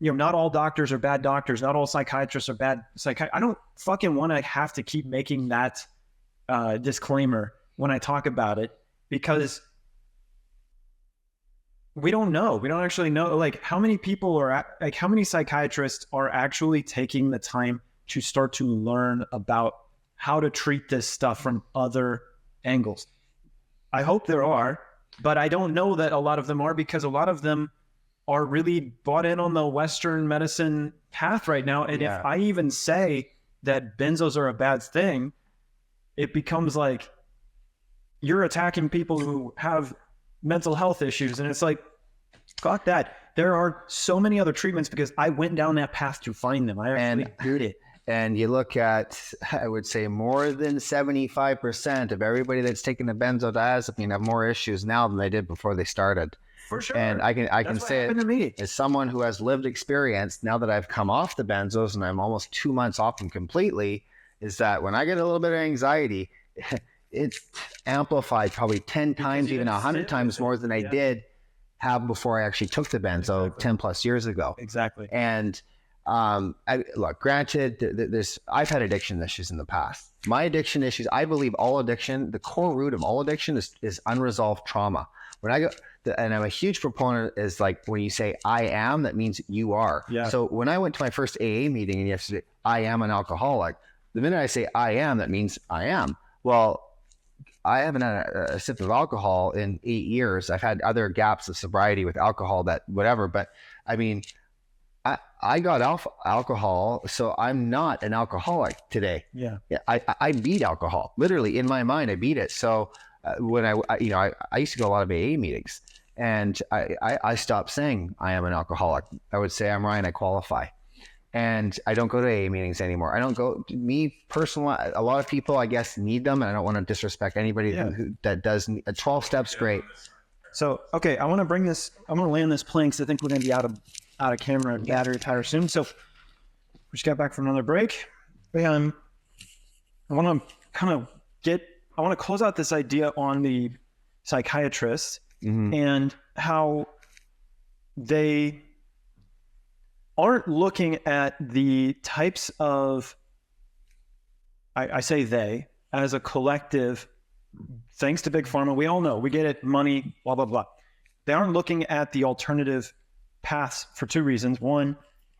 you know, not all doctors are bad doctors, not all psychiatrists are bad psychiatrists. I don't fucking want to have to keep making that disclaimer when I talk about it, because we don't know. We don't actually know, like, how many people are, like, how many psychiatrists are actually taking the time to start to learn about how to treat this stuff from other angles. I hope there are, but I don't know that a lot of them are, because a lot of them are really bought in on the Western medicine path right now. And if I even say that benzos are a bad thing, it becomes like you're attacking people who have mental health issues. And it's like, fuck that. There are so many other treatments, because I went down that path to find them. I actually did it. And you look at, I would say, more than 75% of everybody that's taking the benzodiazepine have more issues now than they did before they started. For sure. And I can say it as someone who has lived experience, now that I've come off the benzos and I'm almost 2 months off them completely, is that when I get a little bit of anxiety, it's amplified probably 10 times, even 100 times more than I did have before I actually took the benzo 10 plus years ago. Exactly. And look, granted, I've had addiction issues in the past. My addiction issues, I believe all addiction, the core root of all addiction is unresolved trauma. When I go, and I'm a huge proponent, is like, when you say I am, that means you are. Yeah. So when I went to my first AA meeting and you have to say, I am an alcoholic, the minute I say I am, that means I am. Well, I haven't had a sip of alcohol in 8 years. I've had other gaps of sobriety with alcohol, that whatever, but I mean, I got alcohol, so I'm not an alcoholic today. Yeah. I beat alcohol. Literally, in my mind, I beat it. So when I used to go a lot of AA meetings, and I stopped saying I am an alcoholic. I would say I'm Ryan, I qualify. And I don't go to AA meetings anymore. I don't go, me personally, a lot of people, I guess, need them, and I don't want to disrespect anybody that does. 12 steps, great. So, okay, I want to land this plane because I think we're going to be out of camera and battery power soon. So we just got back from another break. And I want to close out this idea on the psychiatrists and how they aren't looking at the types of, I say they, as a collective, thanks to Big Pharma, we all know, we get it, money, blah, blah, blah. They aren't looking at the alternative paths for two reasons. One,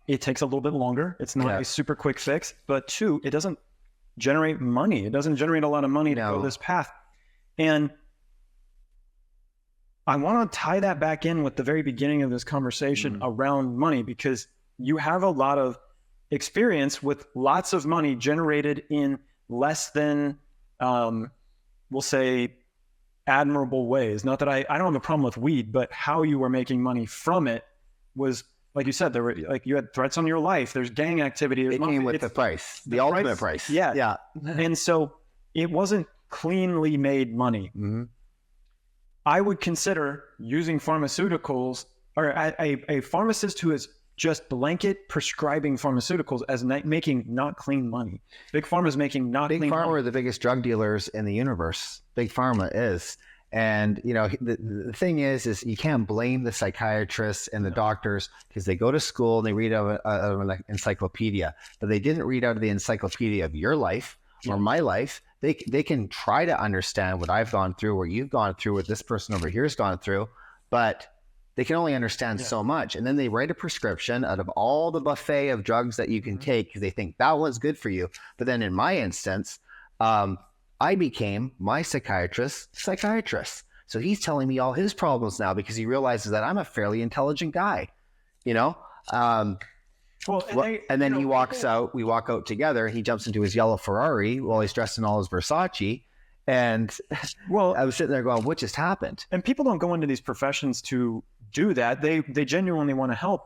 it takes a little bit longer. It's not a super quick fix. But two, it doesn't generate money. It doesn't generate a lot of money to go this path. And I want to tie that back in with the very beginning of this conversation around money, because you have a lot of experience with lots of money generated in less than, we'll say, admirable ways. Not that I don't have a problem with weed, but how you were making money from it was, like you said, there were, like, you had threats on your life. There's gang activity. It came with the price, the ultimate price. Yeah. And so it wasn't cleanly made money. I would consider using pharmaceuticals, or a pharmacist who is just blanket prescribing pharmaceuticals as making not clean money. Big Pharma is making not clean money. Big Pharma are the biggest drug dealers in the universe. Big Pharma is. And, the thing is you can't blame the psychiatrists and the doctors, because they go to school and they read out of an encyclopedia, but they didn't read out of the encyclopedia of your life or my life. They can try to understand what I've gone through, or you've gone through, what this person over here has gone through, but they can only understand so much. And then they write a prescription out of all the buffet of drugs that you can take, because they think that was good for you. But then in my instance, I became my psychiatrist. So he's telling me all his problems now, because he realizes that I'm a fairly intelligent guy, and then he walks out, we walk out together, he jumps into his yellow Ferrari while he's dressed in all his Versace. And I was sitting there going, what just happened? And people don't go into these professions to do that. They genuinely want to help.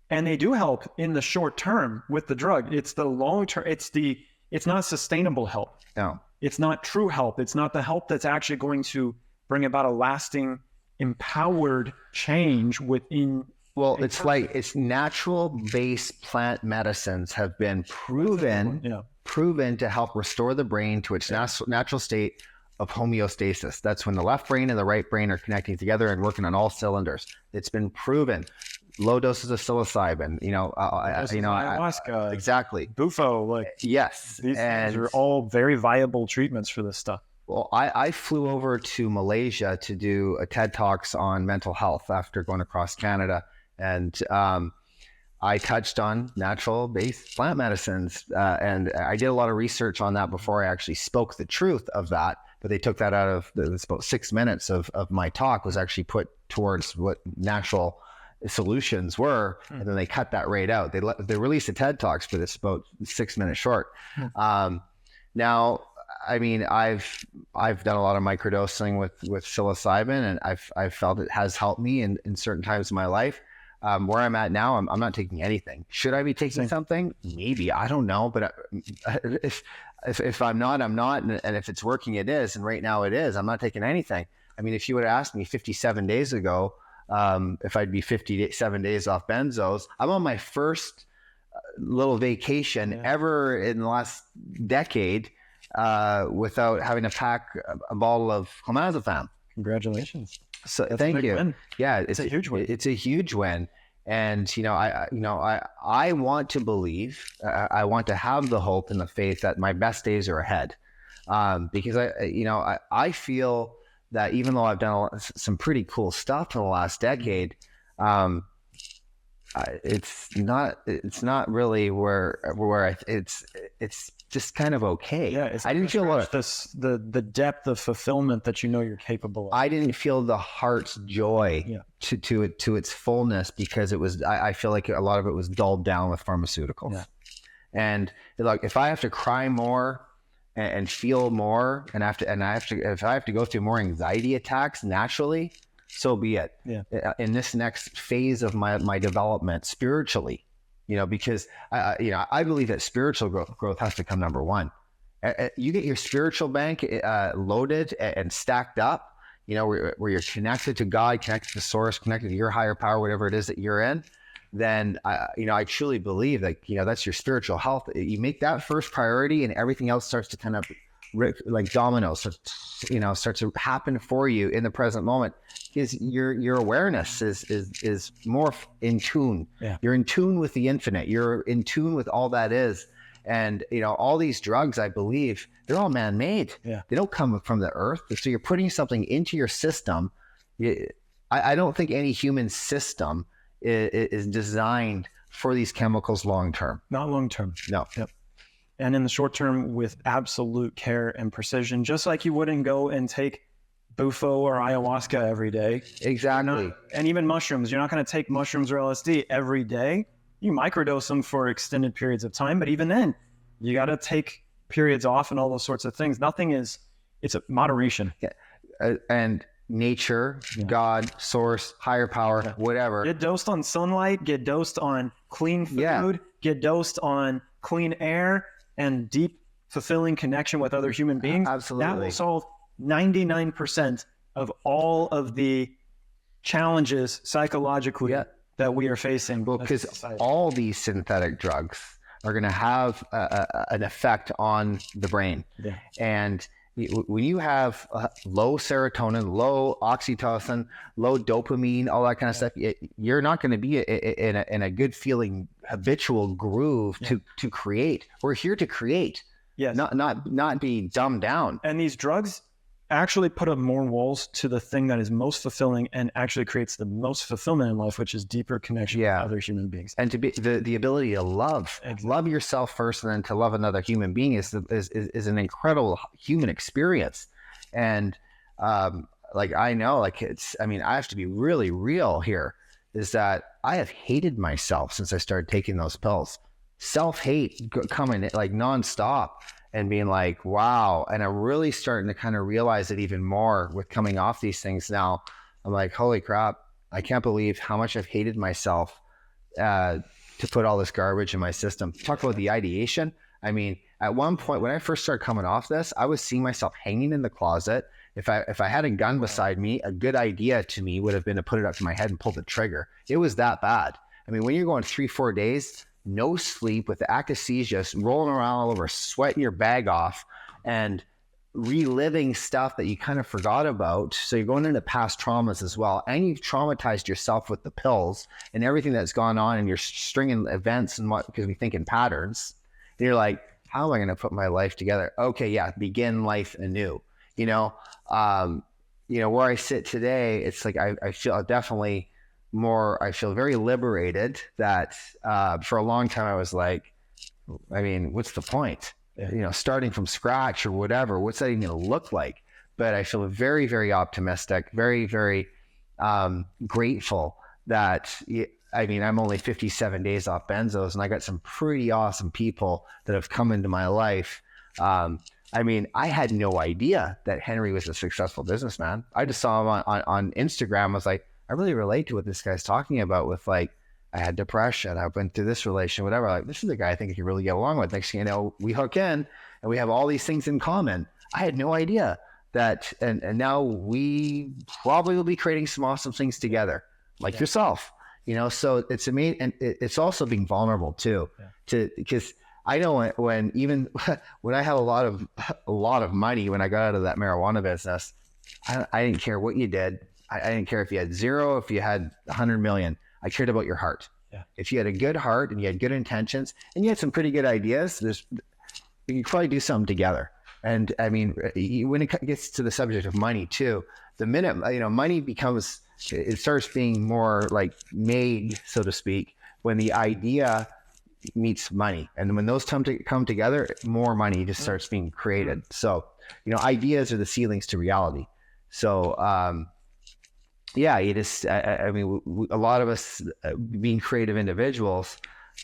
And they do help in the short term with the drug. It's the long term. It's not sustainable help. No. It's not true help. It's not the help that's actually going to bring about a lasting, empowered change within. Well, it's natural-based plant medicines have been proven to help restore the brain to its natural state of homeostasis. That's when the left brain and the right brain are connecting together and working on all cylinders. It's been proven. Low doses of psilocybin, ayahuasca, exactly. Bufo, yes, these things are all very viable treatments for this stuff. Well, I flew over to Malaysia to do a TED Talks on mental health after going across Canada, and I touched on natural-based plant medicines, and I did a lot of research on that before I actually spoke the truth of that. But they took that out of it's about 6 minutes of my talk was actually put towards what natural solutions were, and then they cut that right out. They released the TED Talks, but it's about 6 minutes short. Now, I mean, I've done a lot of microdosing with psilocybin, and I've felt it has helped me in certain times of my life. Where I'm at now, I'm not taking anything. Should I be taking something? Maybe, I don't know. But if I'm not, I'm not. And if it's working, it is. And right now it is. I'm not taking anything. I mean, if you would have asked me 57 days ago, if I'd be 57 days off benzos, I'm on my first little vacation ever in the last decade without having to pack a bottle of clonazepam. Congratulations. So thank you. Win. Yeah, it's a huge win. It's a huge win. And I want to believe, I want to have the hope and the faith that my best days are ahead, because I feel that even though I've done some pretty cool stuff in the last decade, it's not really where it's just kind of okay. Yeah, I didn't feel a lot of the depth of fulfillment that you know you're capable of. I didn't feel the heart's joy to its fullness, because it was, I feel like a lot of it was dulled down with pharmaceuticals. Yeah. And like, if I have to cry more and feel more, and if I have to go through more anxiety attacks naturally, so be it. Yeah. In this next phase of my development spiritually, because I believe that spiritual growth has to come number one. You get your spiritual bank loaded and stacked up, where you're connected to God, connected to source, connected to your higher power, whatever it is that you're in, then I truly believe that, that's your spiritual health. You make that first priority, and everything else starts to kind of like dominoes, starts to happen for you in the present moment, because your awareness is more in tune. Yeah. You're in tune with the infinite. You're in tune with all that is. And, all these drugs, I believe, they're all man-made. Yeah. They don't come from the earth. So you're putting something into your system. I don't think any human system is designed for these chemicals long-term. Not long-term. No. Yep. And in the short term, with absolute care and precision, just like you wouldn't go and take bufo or ayahuasca every day. Exactly. And even mushrooms. You're not going to take mushrooms or LSD every day. You microdose them for extended periods of time, but even then, you got to take periods off and all those sorts of things. It's a moderation. Yeah. And nature, God, source, higher power, whatever. Get dosed on sunlight, get dosed on clean food, get dosed on clean air and deep, fulfilling connection with other human beings. Absolutely. That will solve 99% of all of the challenges psychologically that we are facing. Well, because all these synthetic drugs are going to have an effect on the brain. Yeah. And when you have low serotonin, low oxytocin, low dopamine, all that kind of stuff, you're not going to be in a good feeling habitual groove to create. We're here to create, not be dumbed down. And these drugs actually put up more walls to the thing that is most fulfilling and actually creates the most fulfillment in life, which is deeper connection with other human beings. And to be the ability to love yourself first, and then to love another human being is an incredible human experience. And I know, I have to be really real here, is that I have hated myself since I started taking those pills. Self-hate coming like nonstop. And being like, wow. And I'm really starting to kind of realize it even more with coming off these things now. I'm like, holy crap, I can't believe how much I've hated myself to put all this garbage in my system. Talk about the ideation. I mean, at one point when I first started coming off this, I was seeing myself hanging in the closet. If I had a gun beside me, a good idea to me would have been to put it up to my head and pull the trigger. It was that bad. I mean, when you're going 3-4 days, no sleep, with the akathisia, rolling around all over, sweating your bag off, and reliving stuff that you kind of forgot about. So you're going into past traumas as well. And you've traumatized yourself with the pills and everything that's gone on, and you're stringing events and because we think in patterns. And you're like, how am I going to put my life together? Okay, begin life anew. Where I sit today, it's like I feel definitely more, I feel very liberated. That for a long time I was like, I mean, what's the point? Starting from scratch or whatever, what's that even going to look like? But I feel very, very optimistic, very, very grateful that, I'm only 57 days off benzos, and I got some pretty awesome people that have come into my life. I had no idea that Henry was a successful businessman. I just saw him on Instagram. I was like, I really relate to what this guy's talking about with, like, I had depression, I went through this relation, whatever. Like, this is a guy I think I can really get along with. Next thing you know, we hook in and we have all these things in common. I had no idea that, and now we probably will be creating some awesome things together, like yourself, so it's amazing. And it's also being vulnerable too, because I know when I had a lot of money, when I got out of that marijuana business, I didn't care what you did. I didn't care if you had 0, if you had 100 million. I cared about your heart. Yeah. If you had a good heart and you had good intentions and you had some pretty good ideas, you could probably do something together. And I mean, when it gets to the subject of money too, the minute, money becomes, it starts being more like made, so to speak, when the idea meets money, and when those come together, more money just starts being created. So, ideas are the ceilings to reality. So, you just, I mean, a lot of us being creative individuals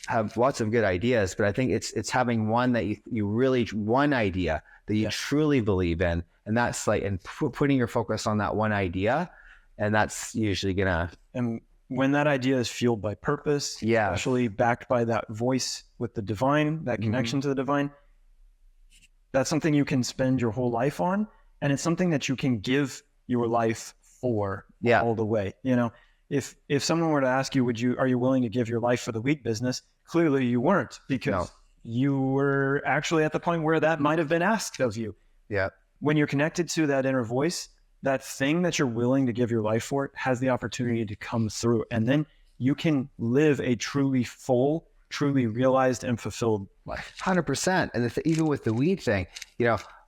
have lots of good ideas, but I think it's having one that you really, one idea that you truly believe in. And that's like, and putting your focus on that one idea. And that's usually and when that idea is fueled by purpose, especially backed by that voice with the divine, that connection to the divine, that's something you can spend your whole life on. And it's something that you can give your life for all the way. If someone were to ask you, are you willing to give your life for the weed business? Clearly you weren't, because you were actually at the point where that might have been asked of you. Yeah. When you're connected to that inner voice, that thing that you're willing to give your life for has the opportunity to come through. And then you can live a truly full, truly realized and fulfilled life. 100%. And even with the weed thing,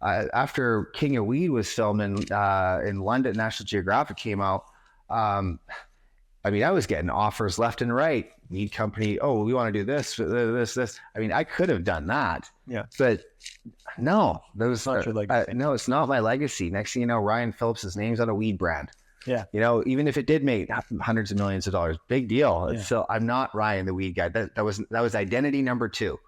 after King of Weed was filmed in London, National Geographic came out. I mean, I was getting offers left and right. Weed company, oh, we want to do this. I mean, I could have done that. Yeah. But no, it's not your legacy. No, it's not my legacy. Next thing you know, Ryan Phillips' name's on a weed brand. Yeah. Even if it did make hundreds of millions of dollars, big deal. Yeah. So I'm not Ryan, the weed guy. That was identity number 2.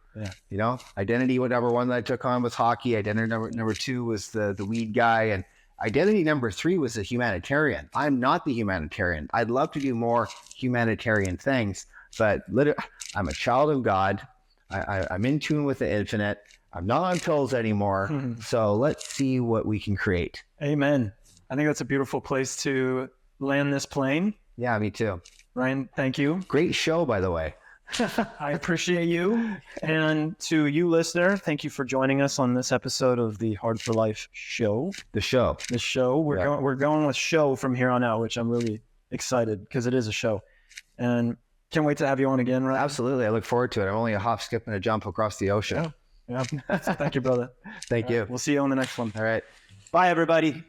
Yeah. Identity number 1 that I took on was hockey. Identity number 2 was the weed guy. And identity number 3 was a humanitarian. I'm not the humanitarian. I'd love to do more humanitarian things, but I'm a child of God. I'm in tune with the infinite. I'm not on pills anymore. So let's see what we can create. Amen. I think that's a beautiful place to land this plane. Yeah, me too. Ryan, thank you. Great show, by the way. I appreciate you. And to you, listener, thank you for joining us on this episode of the Hard for Life show. The show. We're going with show from here on out, which I'm really excited because it is a show. And can't wait to have you on again, Ryan. Absolutely. I look forward to it. I'm only a hop, skip, and a jump across the ocean. Yeah. Thank you, brother. Thank you. We'll see you on the next one. All right. Bye, everybody.